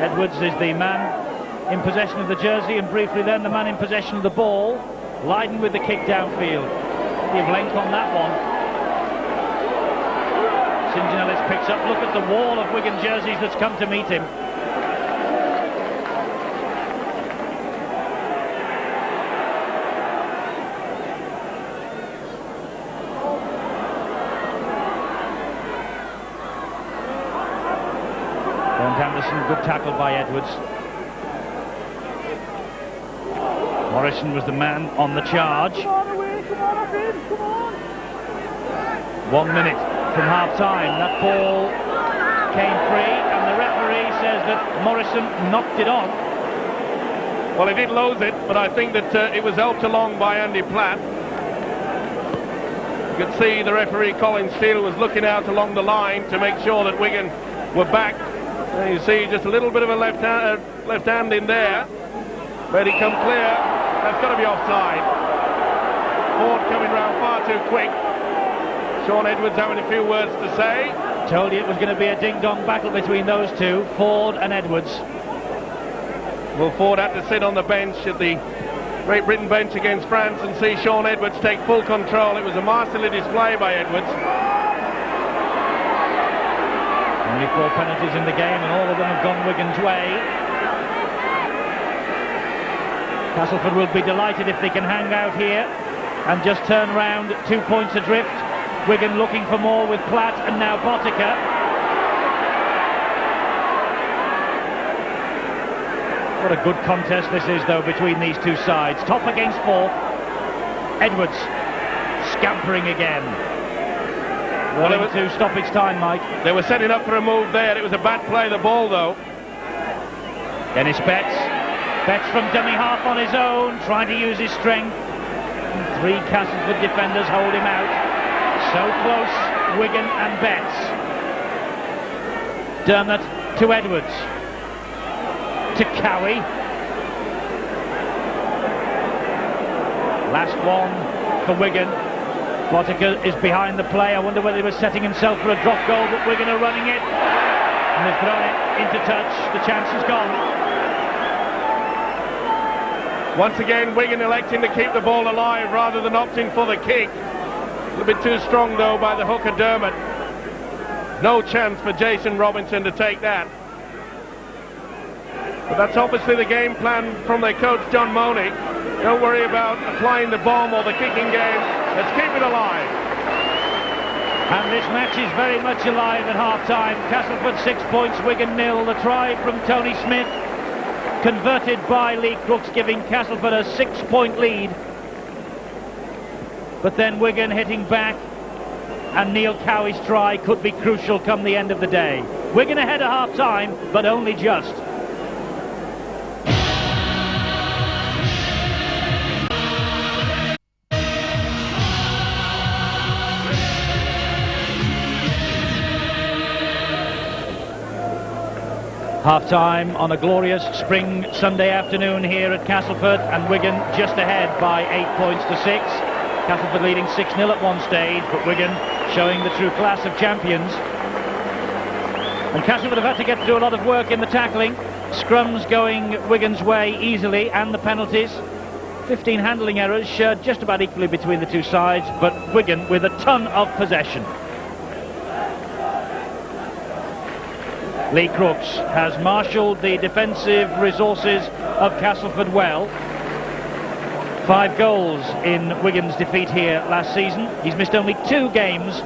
Edwards is the man in possession of the jersey and briefly then the man in possession of the ball. Lydon with the kick downfield. Give length on that one. St. Janella's picks up. Look at the wall of Wigan jerseys that's come to meet him. Brent Anderson, good tackle by Edwards. Morrison was the man on the charge. 1 minute from half-time. That ball came free, and the referee says that Morrison knocked it on. Well, he did lose it, but I think that it was helped along by Andy Platt. You could see the referee, Colin Steele, was looking out along the line to make sure that Wigan were back. And you see just a little bit of a left hand in there. But he come clear. That's got to be offside. Ford coming round far too quick. Sean Edwards having a few words to say. Told you it was going to be a ding-dong battle between those two, Ford and Edwards. Well, Ford had to sit on the bench at the Great Britain bench against France and see Sean Edwards take full control. It was a masterly display by Edwards. Only 4 penalties in the game, and all of them have gone Wigan's way. Castleford will be delighted if they can hang out here and just turn round 2 points adrift. Wigan looking for more with Platt and now Botica. What a good contest this is, though, between these two sides. Top against fourth. Edwards scampering again. Willing to stop its time, Mike. They were setting up for a move there. It was a bad play, the ball, though. Dennis Betts. Betts from dummy half on his own, trying to use his strength. 3 Castleford defenders hold him out. So close, Wigan and Betts. Dermot to Edwards. To Cowie. Last one for Wigan. Botica is behind the play. I wonder whether he was setting himself for a drop goal, but Wigan are running it. And they've thrown it into touch. The chance is gone. Once again, Wigan electing to keep the ball alive rather than opting for the kick. A little bit too strong, though, by the hooker Dermot. No chance for Jason Robinson to take that. But that's obviously the game plan from their coach, John Money. Don't worry about applying the bomb or the kicking game. Let's keep it alive. And this match is very much alive at half-time. Castleford 6 points, Wigan 0. The try from Tony Smith, converted by Lee Crooks, giving Castleford a 6-point lead. But then Wigan hitting back, and Neil Cowie's try could be crucial come the end of the day. Wigan ahead at half-time, but only just. Half-time on a glorious spring Sunday afternoon here at Castleford, and Wigan just ahead by 8 points to 6. Castleford leading 6-0 at one stage, but Wigan showing the true class of champions. And Castleford have had to get through a lot of work in the tackling. Scrums going Wigan's way easily, and the penalties. 15 handling errors shared just about equally between the two sides, but Wigan with a ton of possession. Lee Crooks has marshalled the defensive resources of Castleford well. 5 goals in Wigan's defeat here last season. He's missed only 2 games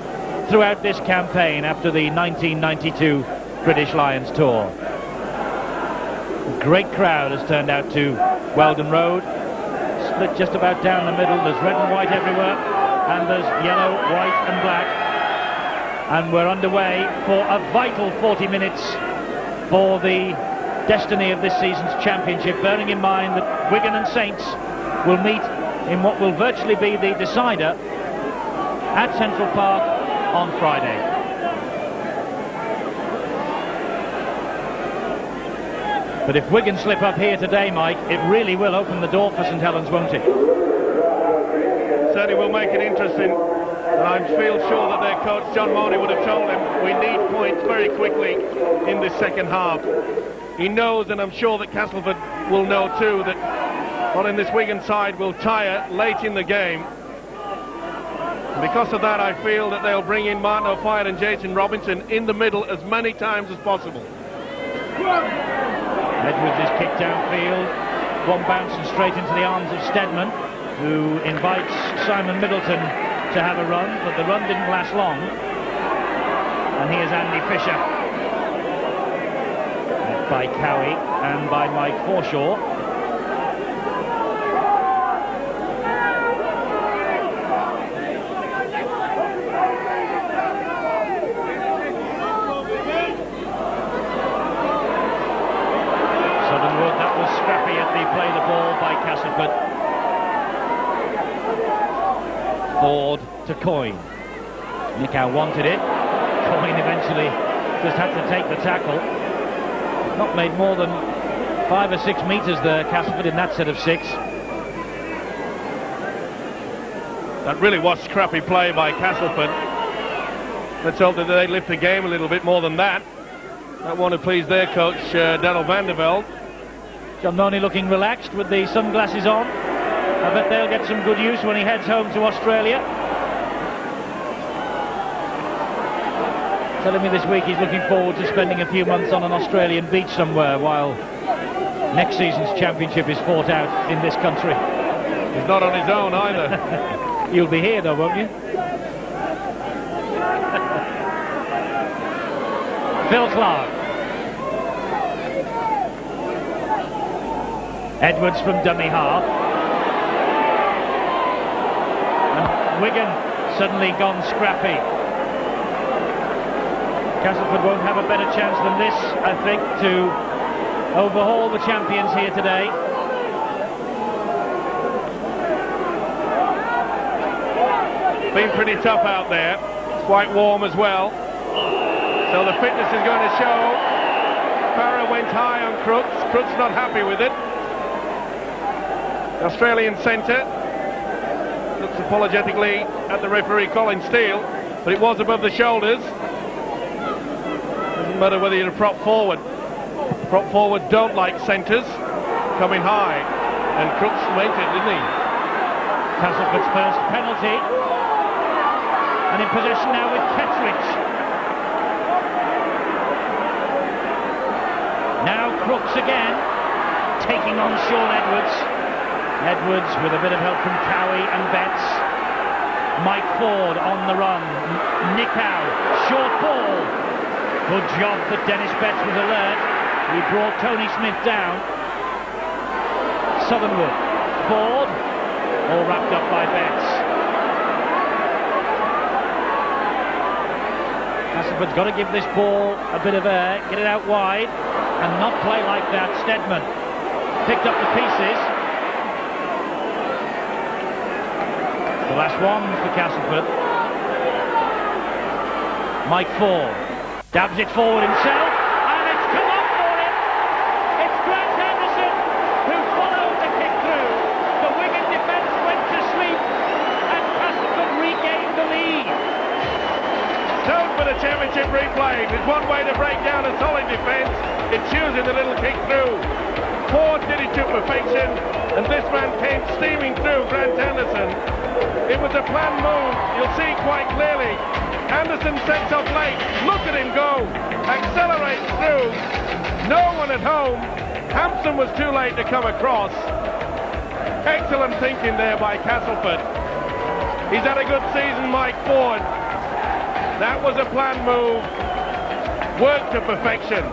throughout this campaign after the 1992 British Lions tour. A great crowd has turned out to Weldon Road. Split just about down the middle. There's red and white everywhere, and there's yellow, white and black. And we're underway for a vital 40 minutes for the destiny of this season's championship, bearing in mind that Wigan and Saints will meet in what will virtually be the decider at Central Park on Friday. But if Wigan slip up here today, Mike, it really will open the door for St Helens, won't it? Certainly will make it interesting. And I feel sure that their coach, John Money, would have told him we need points very quickly in this second half. He knows, and I'm sure that Castleford will know too, that in this Wigan side will tire late in the game. And because of that, I feel that they'll bring in Martin O'Fire and Jason Robinson in the middle as many times as possible. Edwards is kicked downfield, one bouncing straight into the arms of Stedman, who invites Simon Middleton to have a run, but the run didn't last long. And here's Andy Fisher. by Cowie and by Mike Forshaw. Southernwood, that was scrappy at the play the ball by Castleford. Ford to Coyne. Nickow wanted it. Coyne eventually just had to take the tackle. Not made more than 5 or 6 metres there, Castleford, in that set of 6. That really was scrappy play by Castleford. Let's hope that they lift the game a little bit more than that. That one to please their coach, Daniel van der Velde. John Money looking relaxed with the sunglasses on. I bet they'll get some good use when he heads home to Australia. Telling me this week he's looking forward to spending a few months on an Australian beach somewhere while next season's championship is fought out in this country. He's not on his own either. You'll be here though, won't you? Phil Clark. Edwards from dummy half. And Wigan suddenly gone scrappy. Castleford won't have a better chance than this, I think, to overhaul the champions here today. Been pretty tough out there. It's quite warm as well. So the fitness is going to show. Farah went high on Crooks. Crooks not happy with it. The Australian centre looks apologetically at the referee Colin Steele, but it was above the shoulders. Doesn't matter whether you're a prop forward. Prop forward don't like centres coming high, and Crooks meant it, didn't he? Castleford's first penalty, and in possession now with Kettridge. Now Crooks again, taking on Sean Edwards. Edwards with a bit of help from Cowie and Betts. Mike Ford on the run. Nickow, short ball. Good job that Dennis Betts was alert. He brought Tony Smith down. Southernwood, Ford, all wrapped up by Betts. Castleford's got to give this ball a bit of air, get it out wide, and not play like that. Stedman picked up the pieces. The last one for Castleford. Mike Ford dabs it forward himself, and it's come up for him. It's Grant Anderson who followed the kick through. The Wigan defence went to sleep, and Castleford regained the lead. Don't for the championship replay. There's one way to break down a solid defence. It's using the little kick through. Ford did it to perfection, and this man came steaming through Grant Anderson. It was a planned move, you'll see quite clearly. Anderson sets off late, look at him go, accelerates through, no one at home. Hampson was too late to come across. Excellent thinking there by Castleford. He's had a good season, Mike Ford. That was a planned move, worked to perfection.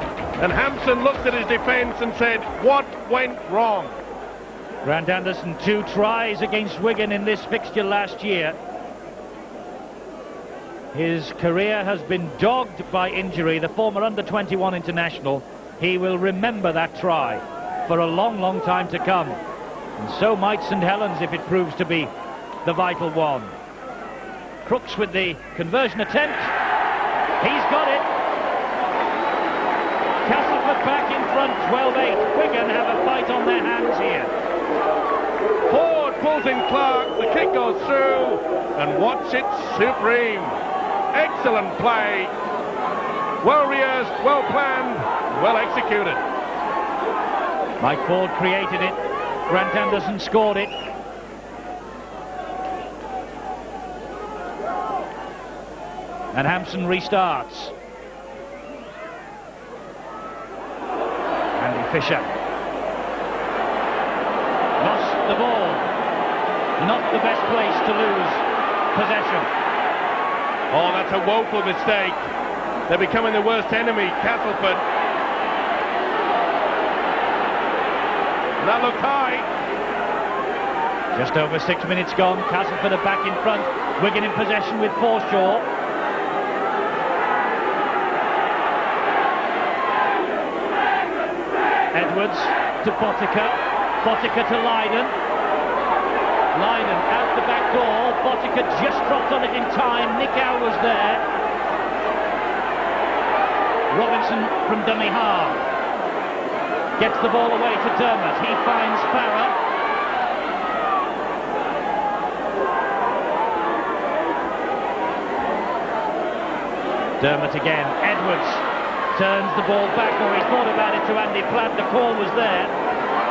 And Hampson looked at his defence and said, what went wrong? Grant Anderson, 2 tries against Wigan in this fixture last year. His career has been dogged by injury. The former under-21 international, he will remember that try for a long, long time to come. And so might St Helens if it proves to be the vital one. Crooks with the conversion attempt. He's got it. Castleford back in front, 12-8. Wigan have a fight on their hands here. Ford pulls in Clark, the kick goes through, and watch it supreme. Excellent play. Well rehearsed, well planned, well executed. Mike Ford created it. Grant Anderson scored it. And Hampson restarts. Andy Fisher lost the ball. Not the best place to lose possession. Oh, that's a woeful mistake. They're becoming the worst enemy, Castleford. That looked high. Just over 6 minutes gone. Castleford are back in front. Wigan in possession with Forshaw. Edwards to Botica. Botica to Lydon. Lydon out the back door. Botica just dropped on it in time. Nick Howe was there. Robinson from dummy half. Gets the ball away to Dermot. He finds Farah. Dermot again. Edwards turns the ball back, or he thought about it, to Andy Platt. The call was there.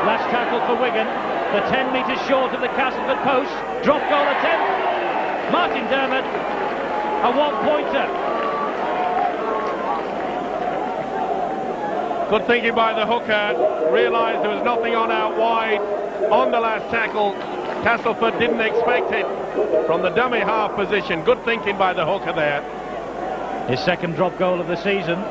Last tackle for Wigan. The 10 metres short of the Castleford post. Drop goal attempt. Martin Dermot. A one-pointer. Good thinking by the hooker. Realised there was nothing on out wide on the last tackle. Castleford didn't expect it from the dummy half position. Good thinking by the hooker there. His second drop goal of the season.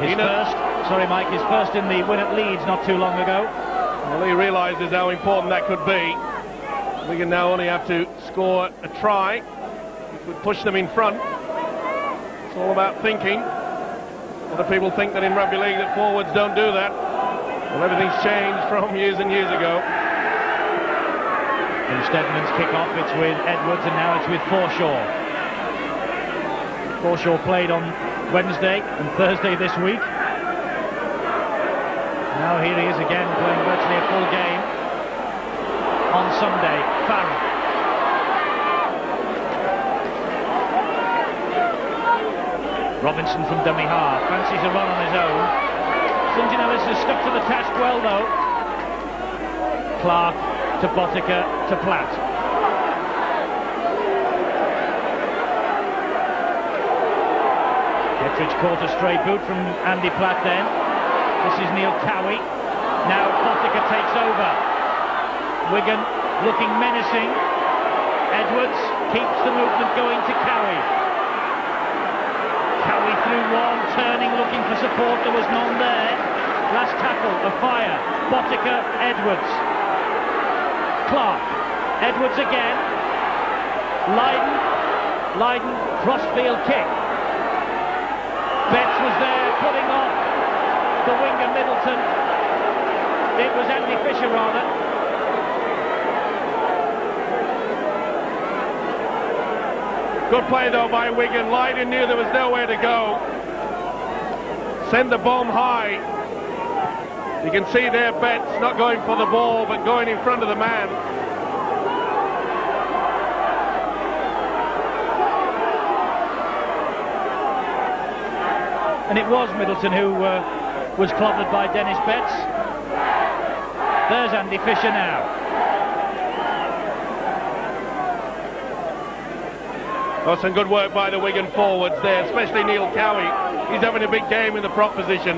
His first in the win at Leeds not too long ago. Well, he realises how important that could be. We can now only have to score a try. It would push them in front. It's all about thinking. Other people think that in rugby league that forwards don't do that. Well, everything's changed from years and years ago. In Stedman's kick-off, it's with Edwards, and now it's with Forshaw. Forshaw played on Wednesday and Thursday this week. Now here he is again, playing virtually a full game on Sunday. Farah. Robinson from dummy half, fancies a run on his own. St. John Ellis has stuck to the task well though. Clark to Botica to Platt. Ettridge caught a stray boot from Andy Platt then. This is Neil Cowie. Now Botica takes over. Wigan looking menacing. Edwards keeps the movement going to Cowie. Cowie through one, turning, looking for support. There was none there. Last tackle, a fire. Botica, Edwards. Clark. Edwards again. Lydon, crossfield kick. Betts was there, putting off the winger Middleton. It was Andy Fisher rather. Good play though by Wigan. Lydon knew there was nowhere to go. Send the bomb high. You can see there Betts not going for the ball but going in front of the man. And it was Middleton who was clobbered by Dennis Betts. There's Andy Fisher now. Oh, some good work by the Wigan forwards there, especially Neil Cowie. He's having a big game in the prop position.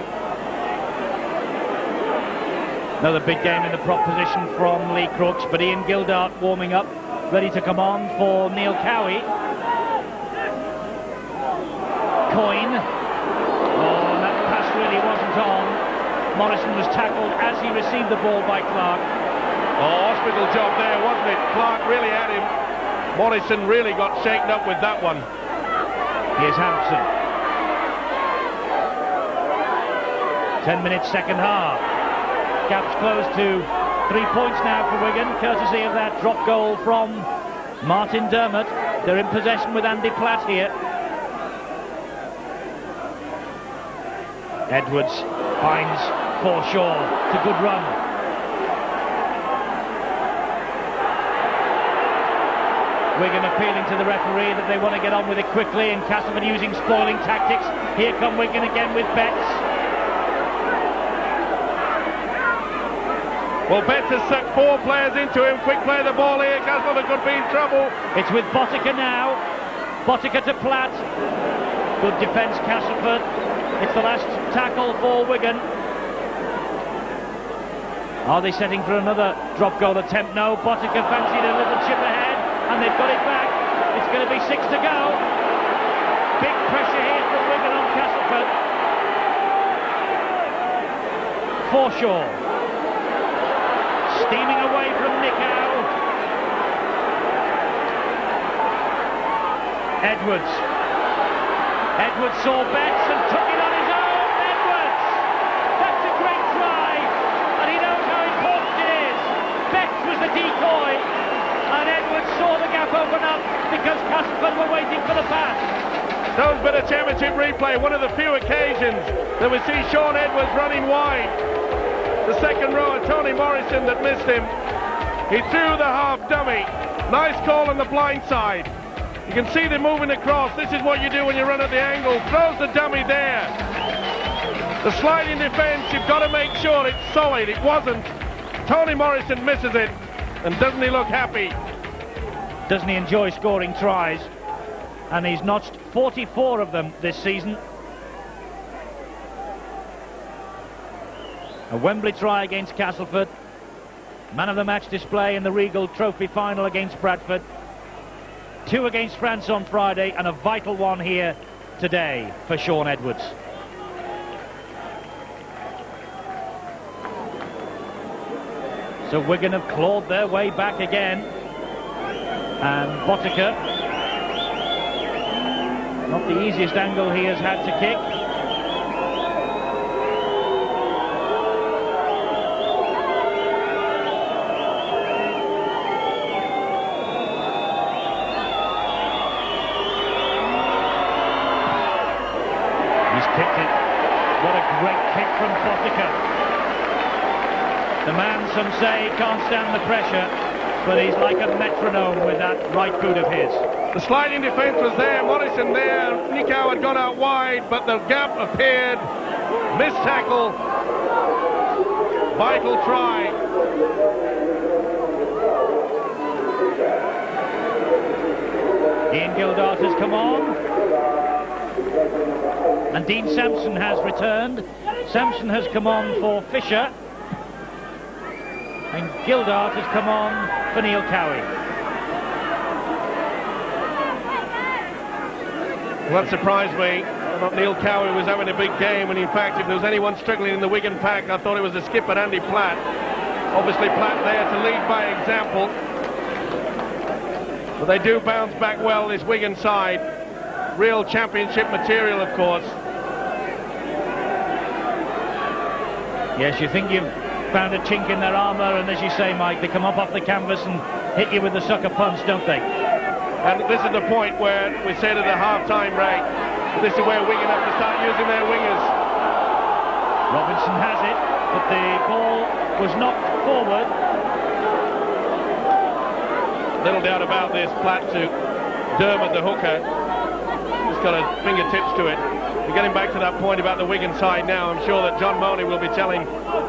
Another big game in the prop position from Lee Crooks, but Ian Gildart warming up, ready to come on for Neil Cowie. Coyne. Oh, that pass really wasn't on. Morrison was tackled as he received the ball by Clark. Oh, hospital job there, wasn't it? Clark really had him. Morrison really got shaken up with that one. Here's Hampson. 10 minutes second half. Gap's closed to 3 points now for Wigan, courtesy of that drop goal from Martin Dermot. They're in possession with Andy Platt here. Edwards finds Forshaw. It's a good run. Wigan appealing to the referee that they want to get on with it quickly, and Castleford using spoiling tactics. Here come Wigan again with Betts. Well, Betts has sucked 4 players into him. Quick play the ball here. Castleford could be in trouble. It's with Botica now. Botica to Platt. Good defence, Castleford. It's the last tackle for Wigan. Are they setting for another drop goal attempt? No, Botica fancied a little chip ahead, and they've got it back. It's going to be 6 to go. Big pressure here from Wigan on Castleford. Forshaw. Nicow. Edwards. Edwards saw Betts and took it on his own. Edwards! That's a great try, and he knows how important it is. Betts was the decoy, and Edwards saw the gap open up because Castleford were waiting for the pass. Stone's been a championship replay, one of the few occasions that we see Sean Edwards running wide. The second rower, Tony Morrison, that missed him. He threw the half dummy. Nice call on the blind side. You can see them moving across. This is what you do when you run at the angle. Throws the dummy there. The sliding defence, you've got to make sure it's solid. It wasn't. Tony Morrison misses it. And doesn't he look happy? Doesn't he enjoy scoring tries? And he's notched 44 of them this season. A Wembley try against Castleford. Man of the match display in the Regal Trophy final against Bradford. 2 against France on Friday, and a vital one here today for Sean Edwards. So Wigan have clawed their way back again. And Botica, not the easiest angle he has had to kick. Kicked it. What a great kick from Botica. The man, some say, can't stand the pressure, but he's like a metronome with that right boot of his. The sliding defence was there, Morrison there. Nicow had gone out wide, but the gap appeared. Missed tackle. Vital try. Ian Gildart has come on. And Dean Sampson has returned. Sampson has come on for Fisher. And Gildart has come on for Neil Cowie. Well, that surprised me. I thought Neil Cowie was having a big game, and in fact, if there was anyone struggling in the Wigan pack, I thought it was the skipper, Andy Platt. Obviously, Platt there to lead by example. But they do bounce back well, this Wigan side. Real championship material, of course. Yes, you think you've found a chink in their armour, and as you say, Mike, they come up off the canvas and hit you with the sucker punch, don't they? And this is the point where we said at the half-time break, this is where Wigan have to start using their wingers. Robinson has it, but the ball was knocked forward. Little doubt about this, Platt to Dermot, the hooker. He's got his fingertips to it. We're getting back to that point about the Wigan side now. I'm sure that John Mooney will be telling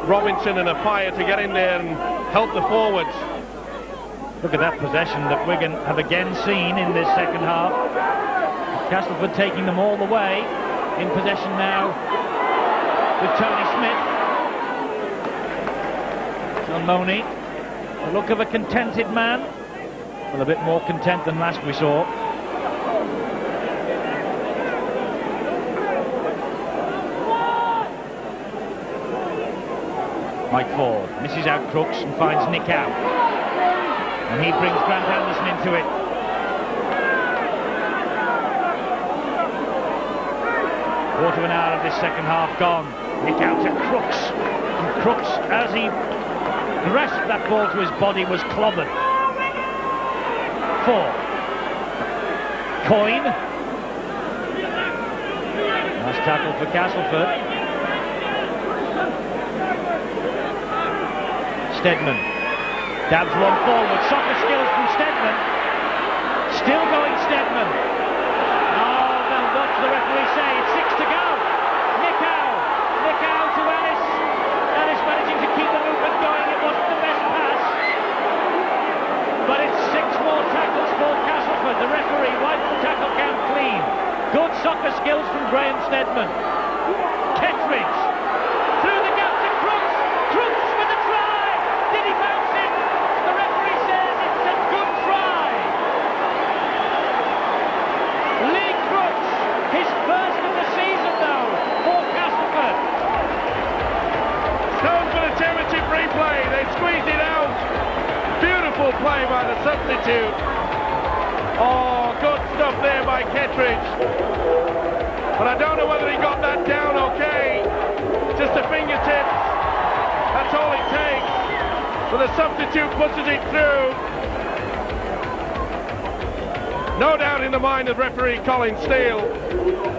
Robinson and Afire to get in there and help the forwards. Look at that possession that Wigan have again seen in this second half. Castleford taking them all the way. In possession now with Tony Smith. John Mooney, the look of a contented man. Well, a bit more content than last we saw. Mike Ford misses out Crooks and finds Nicow. And he brings Grant Anderson into it. Quarter of an hour of this second half gone. Nicow to Crooks. And Crooks, as he grasped that ball to his body, was clobbered. Ford. Coyne. Nice tackle for Castleford. Stedman dabs one forward. Soccer skills from Stedman. Still going Stedman. Oh, now what does the referee say? It's 6 to go. Nicow to Ellis. Ellis managing to keep the movement going. It wasn't the best pass, but it's 6 more tackles for Castleford. The referee wiped the tackle count clean. Good soccer skills from Graham Stedman. Kettridge through the gap to Crooks. Crooks with the try. Did he bounce it? The referee says it's a good try. Lee Crooks, his first of the season though, for Castleford. Stones for the championship replay. They squeezed it out. Wonderful play by the substitute. Oh, good stuff there by Kettridge. But I don't know whether he got that down okay. Just the fingertips. That's all it takes. But the substitute pushes it through. No doubt in the mind of referee Colin Steele.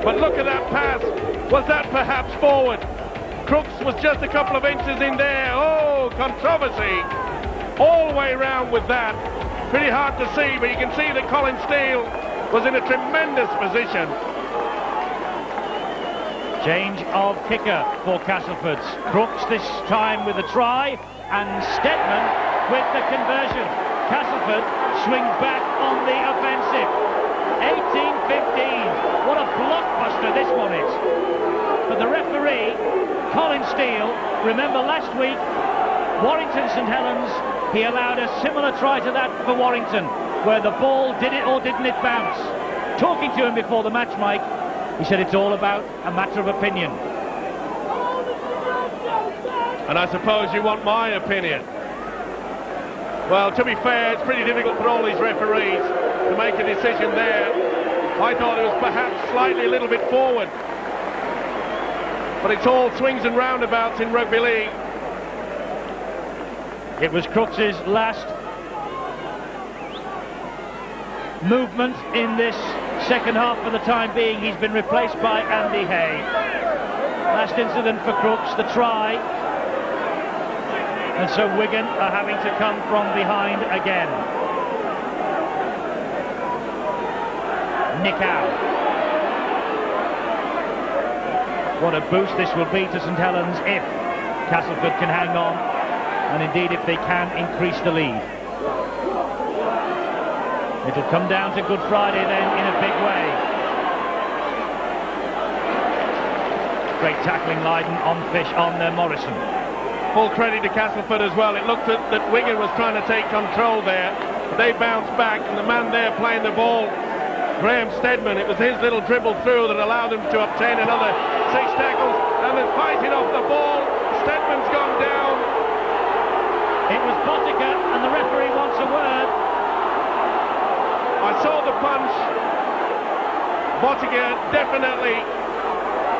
But look at that pass. Was that perhaps forward? Crooks was just a couple of inches in there. Oh, controversy all the way round with that. Pretty hard to see, but you can see that Colin Steele was in a tremendous position. Change of kicker for Castleford. Crooks this time with a try, and Stedman with the conversion. Castleford swings back on the offensive. 18-15. What a blockbuster this one is. But the referee, Colin Steele, remember last week, Warrington St Helens, he allowed a similar try to that for Warrington, where the ball, did it or didn't it bounce? Talking to him before the match, Mike, he said it's all about a matter of opinion. And I suppose you want my opinion. Well, to be fair, it's pretty difficult for all these referees to make a decision there. I thought it was perhaps slightly a little bit forward. But it's all swings and roundabouts in rugby league. It was Crooks's last movement in this second half for the time being. He's been replaced by Andy Hay. Last incident for Crooks, the try. And so Wigan are having to come from behind again. Nick out. What a boost this will be to St Helens if Castleford can hang on, and indeed if they can increase the lead. It'll come down to Good Friday then in a big way. Great tackling Lydon on Morrison. Full credit to Castleford as well. It looked that Wigan was trying to take control there. They bounced back, and the man there playing the ball, Graham Stedman, it was his little dribble through that allowed them to obtain another 6 tackles, and then fighting off the ball. Stedman's gone down. It was Bottica, and the referee wants a word. I saw the punch. Bottica definitely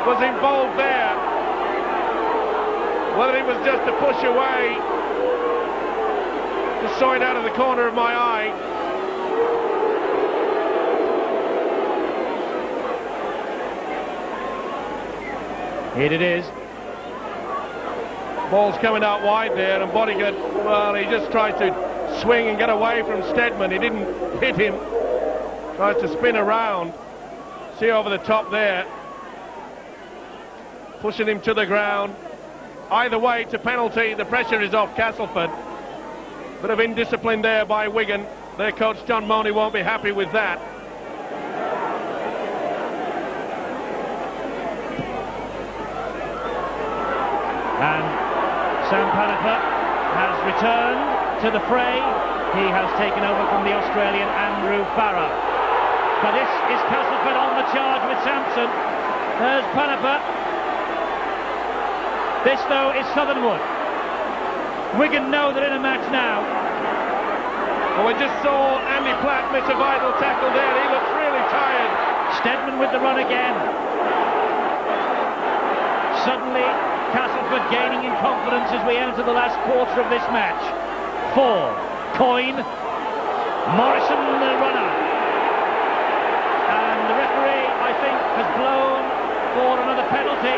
was involved there. Whether it was just a push away, just saw it out of the corner of my eye. Here it is. Ball's coming out wide there, and Bottica, well, he just tried to swing and get away from Stedman. He didn't hit him. Tries to spin around. See over the top there. Pushing him to the ground. Either way, to penalty. The pressure is off Castleford. Bit of indiscipline there by Wigan. Their coach John Money won't be happy with that. And Sam Panifer has returned to the fray. He has taken over from the Australian Andrew Farah. But this is Castleford on the charge with Sampson. There's Panifer. This, though, is Southernwood. Wigan know they're in a match now. Well, we just saw Andy Platt miss a vital tackle there. He looks really tired. Stedman with the run again. Suddenly, Castleford gaining in confidence as we enter the last quarter of this match. 4. Coyne. Morrison, the runner. And the referee, I think, has blown for another penalty.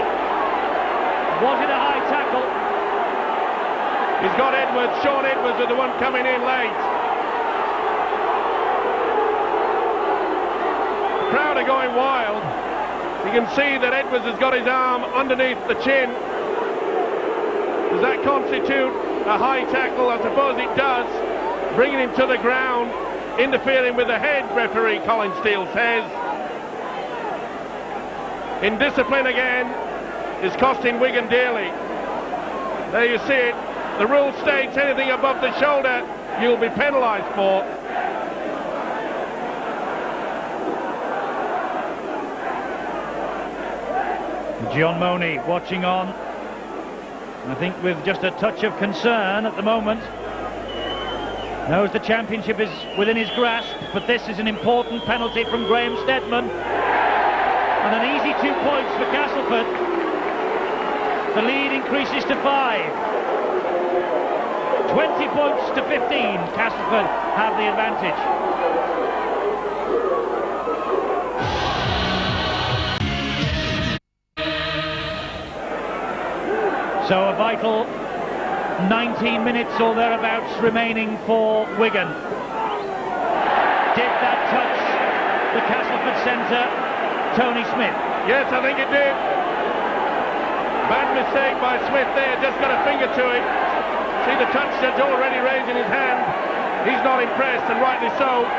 Wanted a high tackle. He's got Edwards. Sean Edwards is the one coming in late. The crowd are going wild. You can see that Edwards has got his arm underneath the chin. Does that constitute a high tackle? I suppose it does. Bringing him to the ground, interfering with the head, referee Colin Steele says. Indiscipline again is costing Wigan dearly. There you see it. The rule states anything above the shoulder you'll be penalised for. John Money watching on, I think with just a touch of concern at the moment. Knows the championship is within his grasp, but this is an important penalty from Graham Steadman. And an easy 2 points for Castleford. The lead increases to 5. 20 points to 15. Castleford have the advantage. So a vital 19 minutes or thereabouts remaining for Wigan. Did that touch the Castleford centre, Tony Smith? Yes, I think it did. Bad mistake by Smith there, just got a finger to it. See the touch judge already raising his hand. He's not impressed, and rightly so.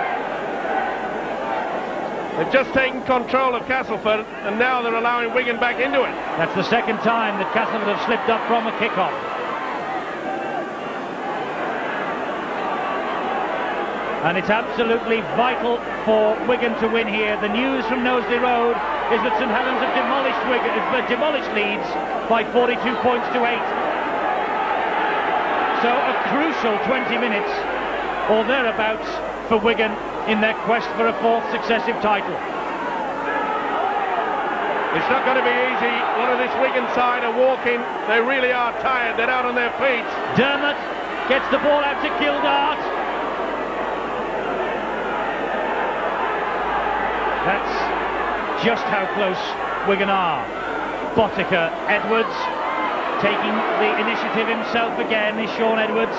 They've just taken control of Castleford, and now they're allowing Wigan back into it. That's the second time that Castleford have slipped up from a kick-off. And it's absolutely vital for Wigan to win here. The news from Knowsley Road is that St Helens have demolished Leeds by 42 points to 8. So a crucial 20 minutes or thereabouts for Wigan in their quest for a 4th successive title. It's not going to be easy. A lot of this Wigan side are walking. They really are tired. They're out on their feet. Dermot gets the ball out to Gildart. That's just how close Wigan are. Botica, Edwards taking the initiative himself again is Sean Edwards.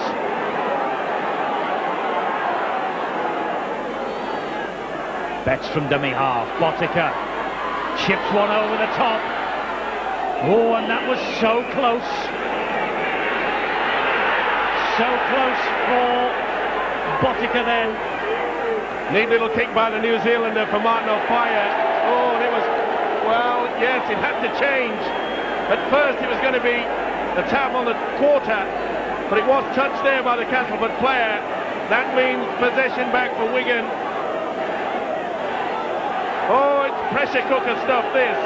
Betts from dummy half. Botica chips one over the top. Oh, and that was so close. So close for Botica then. Neat little kick by the New Zealander for Martin O'Fire. Oh, and it was, well, yes, it had to change. At first it was going to be a tap on the quarter, but it was touched there by the Castleford player. That means possession back for Wigan. Oh, it's pressure cooker stuff, this.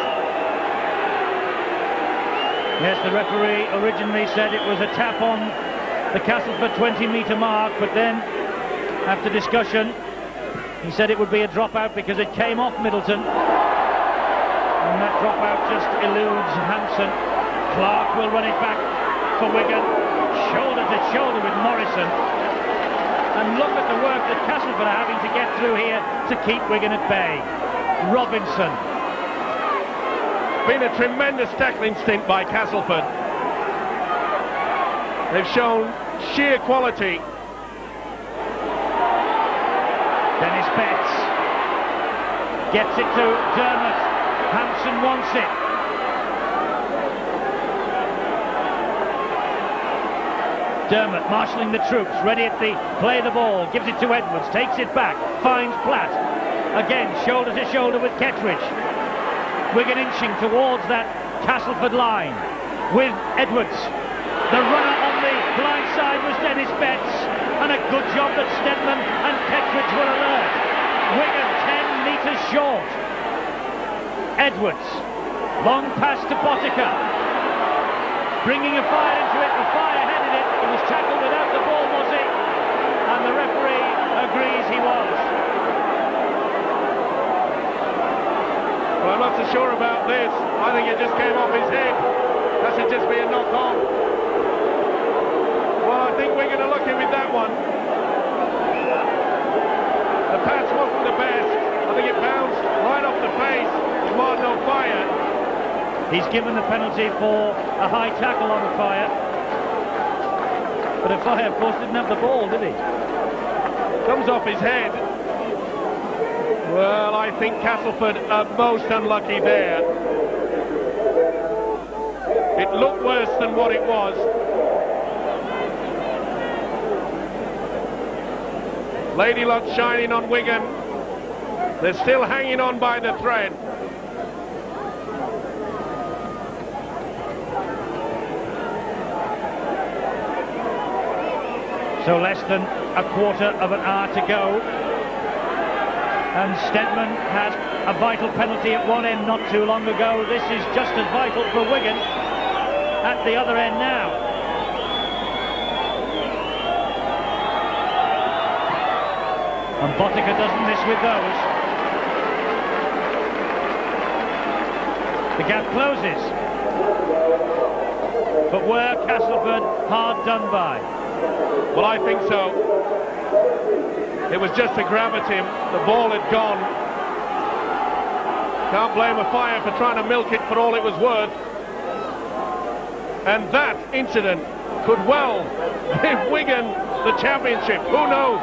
Yes, the referee originally said it was a tap on the Castleford 20-metre mark, but then, after discussion, he said it would be a dropout because it came off Middleton. And that dropout just eludes Hampson. Clark will run it back for Wigan. Shoulder to shoulder with Morrison. And look at the work that Castleford are having to get through here to keep Wigan at bay. Robinson. Been a tremendous tackling stint by Castleford. They've shown sheer quality. Dennis Betts gets it to Dermot. Hampson wants it. Dermot marshalling the troops, ready at the play the ball, gives it to Edwards, takes it back, finds Platt. Again, shoulder to shoulder with Kettridge. Wigan inching towards that Castleford line with Edwards. The runner on the blind side was Dennis Betts, and a good job that Steadman and Kettridge were alert. Wigan 10 metres short. Edwards, long pass to Botica, bringing a fire into it. The fire headed it. He was tackled without the ball, was he? And the referee agrees he was. Well, I'm not so sure about this. I think it just came off his head. That should just be a knock on. Well, I think Wigan are lucky with that one. The pass wasn't the best. I think it bounced right off the face of Martin O'Fire. He's given the penalty for a high tackle on O'Fire. But O'Fire, of course, didn't have the ball, did he? Comes off his head. Well, I think Castleford are most unlucky there. It looked worse than what it was. Lady Luck shining on Wigan. They're still hanging on by the thread. So less than a quarter of an hour to go. And Steadman has a vital penalty at one end not too long ago. This is just as vital for Wigan at the other end now. And Botica doesn't miss with those. The gap closes. But were Castleford hard done by? Well, I think so. It was just to grab at him. The ball had gone. Can't blame a Fire for trying to milk it for all it was worth. And that incident could well give Wigan the championship. Who knows?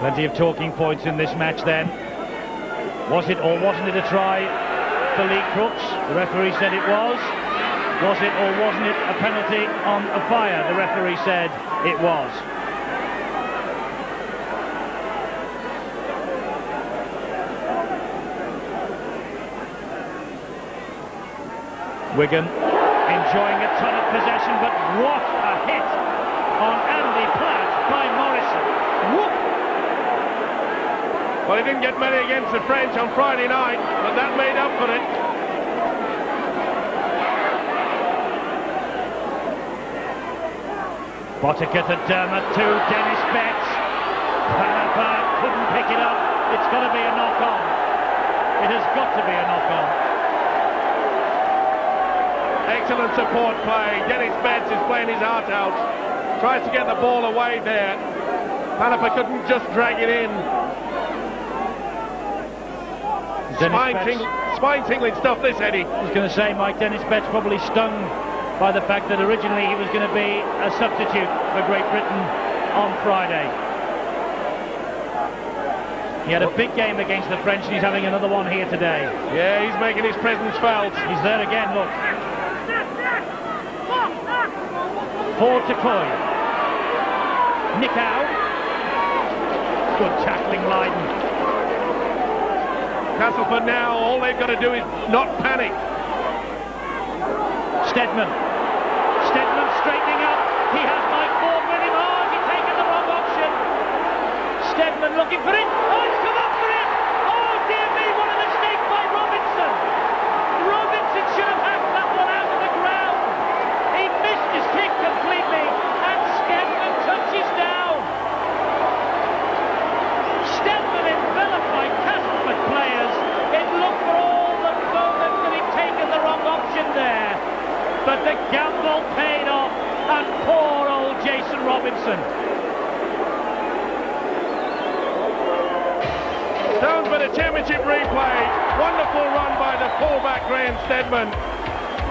Plenty of talking points in this match then. Was it or wasn't it a try for Lee Crooks? The referee said it was. Was it or wasn't it a penalty on a Fire? The referee said it was. Wigan enjoying a ton of possession, but what a hit on Andy Platt by Morrison. Whoop! Well, he didn't get many against the French on Friday night, but that made up for it. Botica to Dermot to Dennis Betts. Panapa couldn't pick it up. It's got to be a knock-on. It has got to be a knock-on. Excellent support play. Dennis Betts is playing his heart out. Tries to get the ball away there. Panapa couldn't just drag it in. Spine-tingling stuff this, Eddie. I was going to say, Mike, Dennis Betts probably stung by the fact that originally he was going to be a substitute for Great Britain on Friday. He had a big game against the French and he's having another one here today. Yeah, he's making his presence felt. He's there again, look. Forward to Coy. Nickow. Good tackling, Lydon. Castleford now, all they've got to do is not panic. Steadman straightening up. He has Mike Ford with him. Oh, he's taken the wrong option. Steadman looking for it. Oh, it's come up for him. Oh, dear me, what a mistake by Robinson. Robinson should have hacked that one out of the ground. He missed his kick completely, and Steadman touches down. Steadman enveloped by Castleford players. It looked for all the moment that he'd taken the wrong option there. But the gamble paid off, and poor old Jason Robinson. Down for the championship replay. Wonderful run by the fullback Graham Steadman.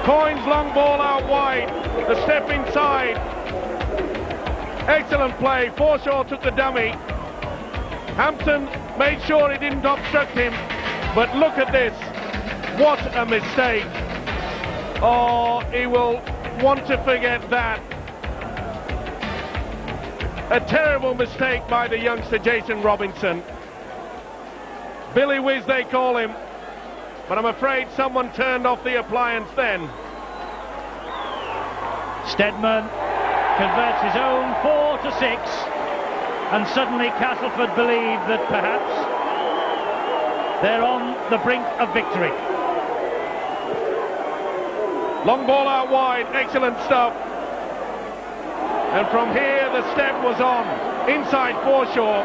Coyne's long ball out wide. The step inside. Excellent play. Forshaw took the dummy. Hampton made sure he didn't obstruct him. But look at this. What a mistake. Oh, he will want to forget that. A terrible mistake by the youngster Jason Robinson. Billy Whiz they call him, but I'm afraid someone turned off the appliance then. Steadman converts his own 4-6, and suddenly Castleford believe that perhaps they're on the brink of victory. Long ball out wide, excellent stuff. And from here the step was on, inside Forshaw.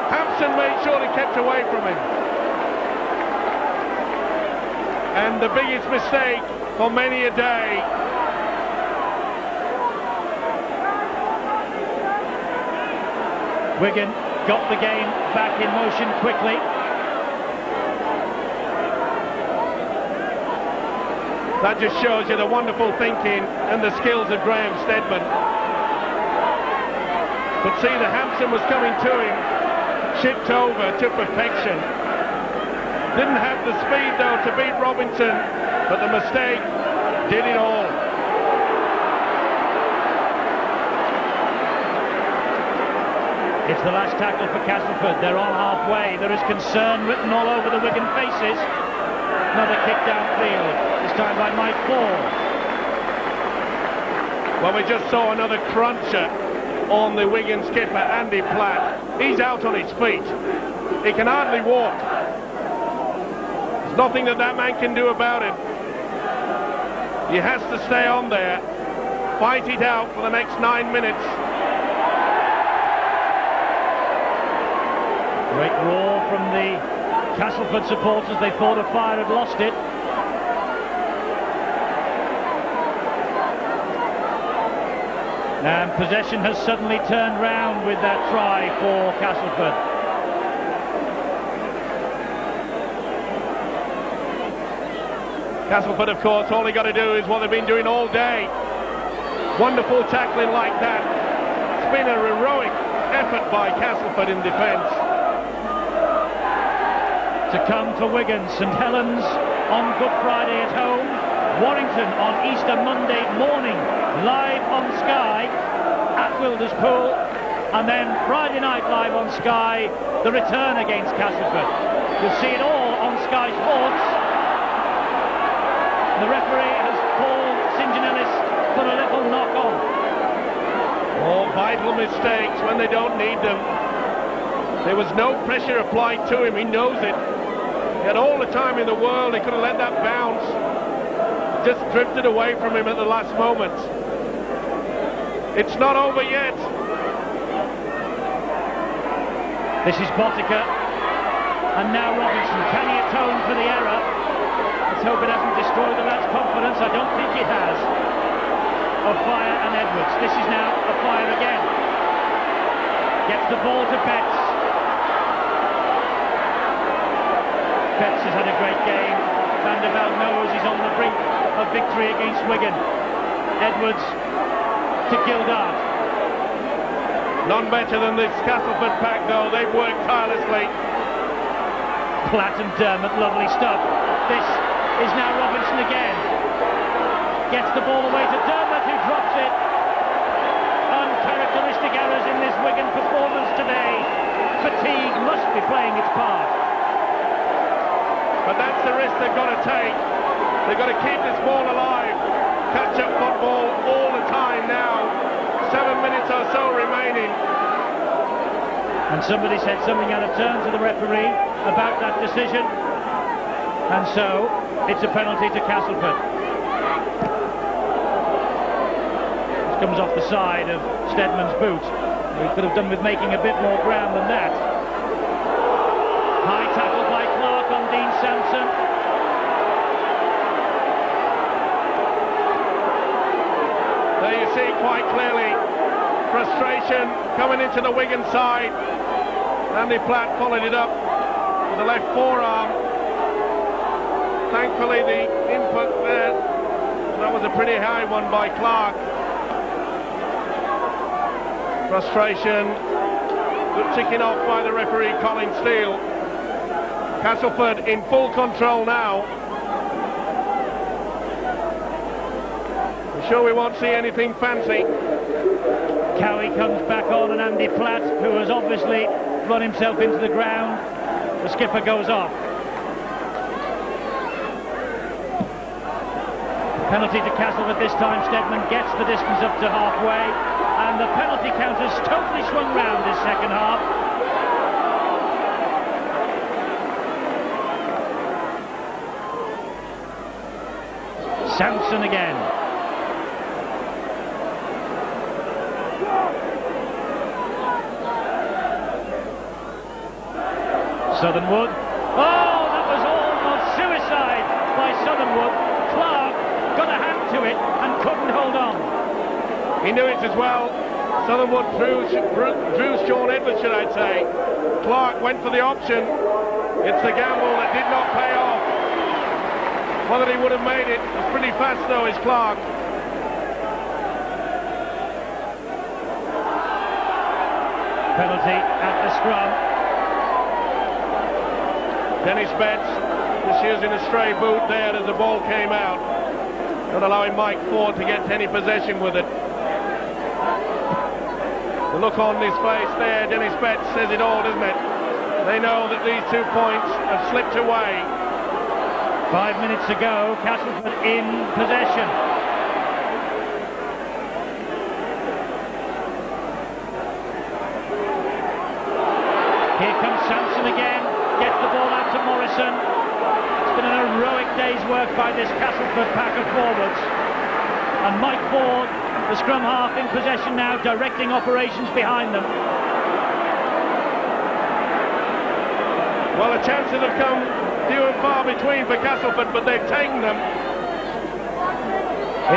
Hampson made sure he kept away from him. And the biggest mistake for many a day. Wigan got the game back in motion quickly. That just shows you the wonderful thinking and the skills of Graham Steadman. But see, the Hampson was coming to him, chipped over to perfection. Didn't have the speed though to beat Robinson, but the mistake did it all. It's the last tackle for Castleford. They're on halfway. There is concern written all over the Wigan faces. Another kick downfield, this time by Mike Ford. Well, we just saw another cruncher on the Wigan skipper, Andy Platt. He's out on his feet. He can hardly walk. There's nothing that man can do about it. He has to stay on there, fight it out for the next 9 minutes. Great roar from the Castleford supporters. They thought a fire had lost it. And possession has suddenly turned round with that try for Castleford. Castleford, of course, all they got to do is what they've been doing all day. Wonderful tackling like that. It's been a heroic effort by Castleford in defence. To come for Wigan, St Helens on Good Friday at home, Warrington on Easter Monday morning, live on Sky at Wilderspool, and then Friday night live on Sky, the return against Castleford. You'll see it all on Sky Sports. The referee has called St Ellis for a little knock-on. Oh, vital mistakes when they don't need them. There was no pressure applied to him, he knows it. He had all the time in the world, he could have let that bounce. Just drifted away from him at the last moment. It's not over yet. This is Botica, and now Robinson. Can he atone for the error? Let's hope it hasn't destroyed the lad's confidence. I don't think it has. Of Fire and Edwards. This is now a Fire again. Gets the ball to Betts. Betts has had a great game. Van der Velde knows he's on the brink of victory against Wigan. Edwards to Gildart. None better than this Castleford pack, though. They've worked tirelessly. Platt and Dermott, lovely stuff. This is now Robinson again. Gets the ball away to Dermott, who drops it. Uncharacteristic errors in this Wigan performance today. Fatigue must be playing its part. But that's the risk they've got to take. They've got to keep this ball alive. Catch-up football all the time now. 7 minutes or so remaining. And somebody said something out of turn to the referee about that decision. And so, it's a penalty to Castleford. This comes off the side of Stedman's boot. We could have done with making a bit more ground than that. High tackle by Clark on Dean Sampson. There you see quite clearly frustration coming into the Wigan side. Andy Platt followed it up with the left forearm. Thankfully the input there, that was a pretty high one by Clark. Frustration ticking off by the referee Colin Steele. Castleford in full control now. I'm sure we won't see anything fancy. Cowie comes back on, and Andy Platt, who has obviously run himself into the ground. The skipper goes off. Penalty to Castleford this time. Stedman gets the distance up to halfway, and the penalty count has totally swung round this second half. Sampson again. Southernwood. Oh, that was almost suicide by Southernwood. Clark got a hand to it and couldn't hold on. He knew it as well. Southernwood drew Sean Edwards, should I say. Clark went for the option. It's the gamble that did not pay off. Whether he would have made it was pretty fast, though, is Clark. Penalty at the scrum. Dennis Betts just using a stray boot there as the ball came out, not allowing Mike Ford to get any possession with it. The look on his face there, Dennis Betts says it all, doesn't it? They know that these 2 points have slipped away. 5 minutes ago, Castleford in possession. Here comes Sampson again. gets the ball out to Morrison. It's been an heroic day's work by this Castleford pack of forwards. And Mike Ford, the scrum half, in possession now, directing operations behind them. Well, the chances have come few and far between for Castleford, but they've taken them.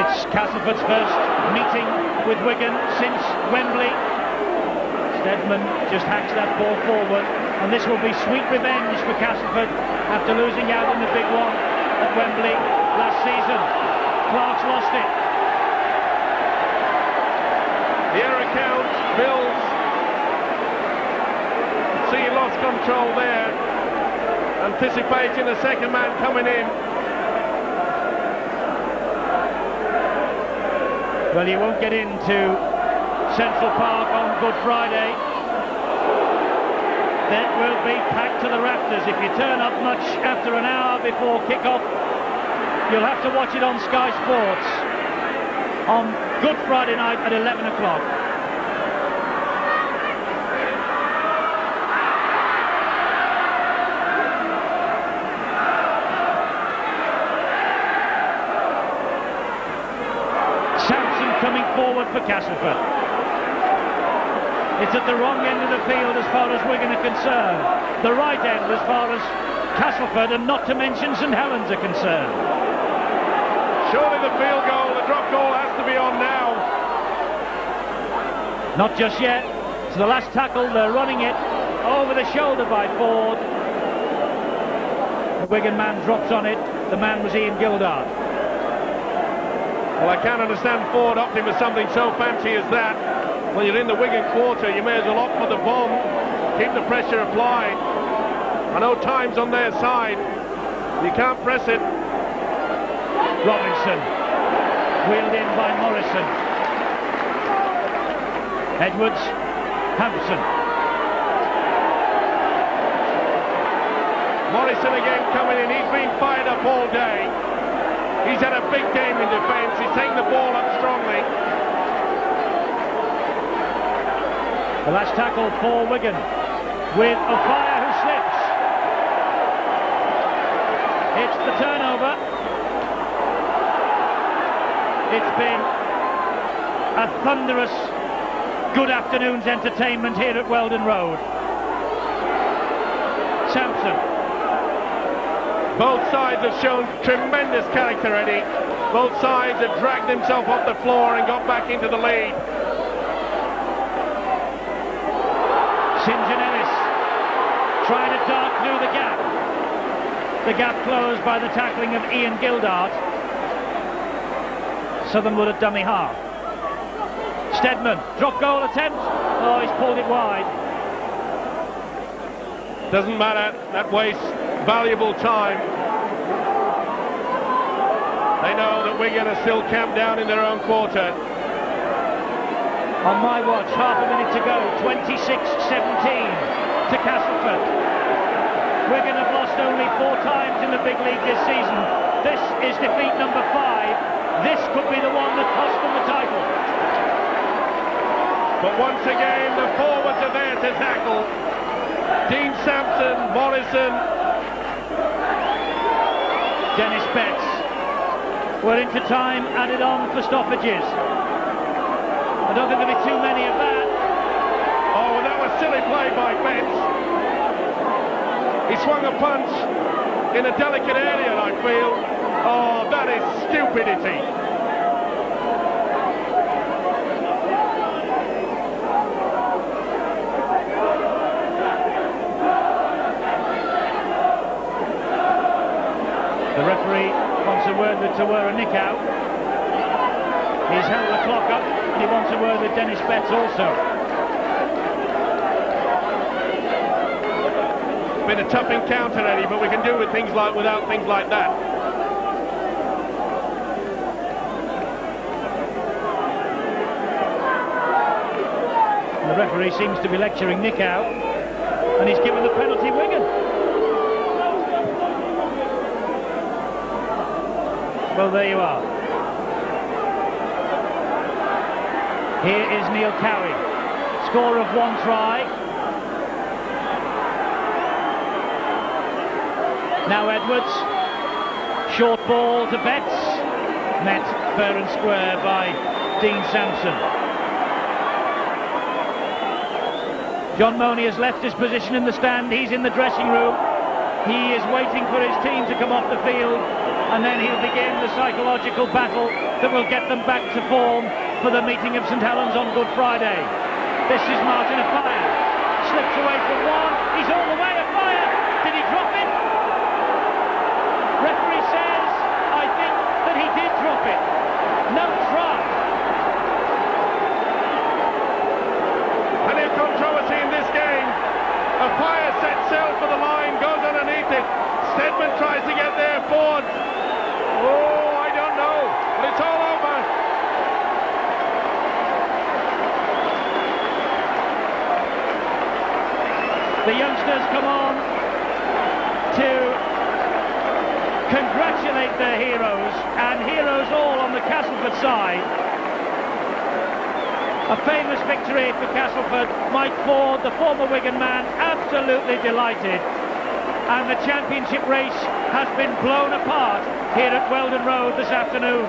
It's Castleford's first meeting with Wigan since Wembley. Steadman just hacks that ball forward, and this will be sweet revenge for Castleford after losing out in the big one at Wembley last season. Clark's lost it. The error count builds. See, he lost control there, anticipating the second man coming in. Well, you won't get into Central Park on Good Friday. That will be packed to the rafters. If you turn up much after an hour before kick-off, you'll have to watch it on Sky Sports on Good Friday night at 11 o'clock. Sampson coming forward for Castleford. It's at the wrong end of the field as far as Wigan are concerned. The right end as far as Castleford, and not to mention St Helens, are concerned. Surely the field goal, the drop goal has to be on now. Not just yet. It's the last tackle. They're running it over the shoulder by Ford. The Wigan man drops on it. The man was Ian Gildart. Well, I can't understand Ford opting for something so fancy as that. When you're in the Wigan quarter, you may as well opt for the bomb. Keep the pressure applied. I know time's on their side. You can't press it. Robinson, wheeled in by Morrison. Edwards, Hampson. Morrison again coming in. He's been fired up all day. He's had a big game in defence. He's taken the ball up strongly. The last tackle for Wigan, with O'Fire who slips. It's the turnover. It's been a thunderous good afternoon's entertainment here at Weldon Road. Sampson. Both sides have shown tremendous character, Eddie. Both sides have dragged themselves off the floor and got back into the lead. St Ellis trying to dart through the gap. The gap closed by the tackling of Ian Gildart. Southernwood at dummy half. Steadman, drop goal attempt. Oh, he's pulled it wide. Doesn't matter, that wastes valuable time. They know that Wigan are still camped down in their own quarter. On my watch, half a minute to go, 26-17 to Castleford. Wigan have lost only 4 times in the big league this season. This is defeat number 5. This could be the one that cost them the title. But once again, the forwards are there to tackle. Dean Sampson, Morrison. Dennis Betts. We're into time added on for stoppages. I don't think there'll be too many of that. Oh, that was silly play by Betts. He swung a punch in a delicate area, I feel. Oh, that is stupidity. The referee wants a word with Tawera Nick out. He's held the clock up, and he wants a word with Dennis Betts also. Been a tough encounter, Eddie, but we can do with things like without things like that. The referee seems to be lecturing Nick out, and he's given the penalty Wigan. Well, there you are. Here is Neil Cowie, scorer of 1 try. Now Edwards, short ball to Betts, met fair and square by Dean Sampson. John Money has left his position in the stand. He's in the dressing room. He is waiting for his team to come off the field, and then he'll begin the psychological battle that will get them back to form for the meeting of St Helens on Good Friday. This is Martin Afire. Slips away from one. He's all the way. Afire. Did he drop it? Referee says, I think that he did drop it. No try. And in controversy in this game, Afire sets sail for the line, goes underneath it. Stedman tries to get there, Ford. Oh, I don't know, but it's all over. The youngsters come on to congratulate their heroes, and heroes all on the Castleford side. A famous victory for Castleford. Mike Ford, the former Wigan man, absolutely delighted. And the championship race has been blown apart here at Weldon Road this afternoon.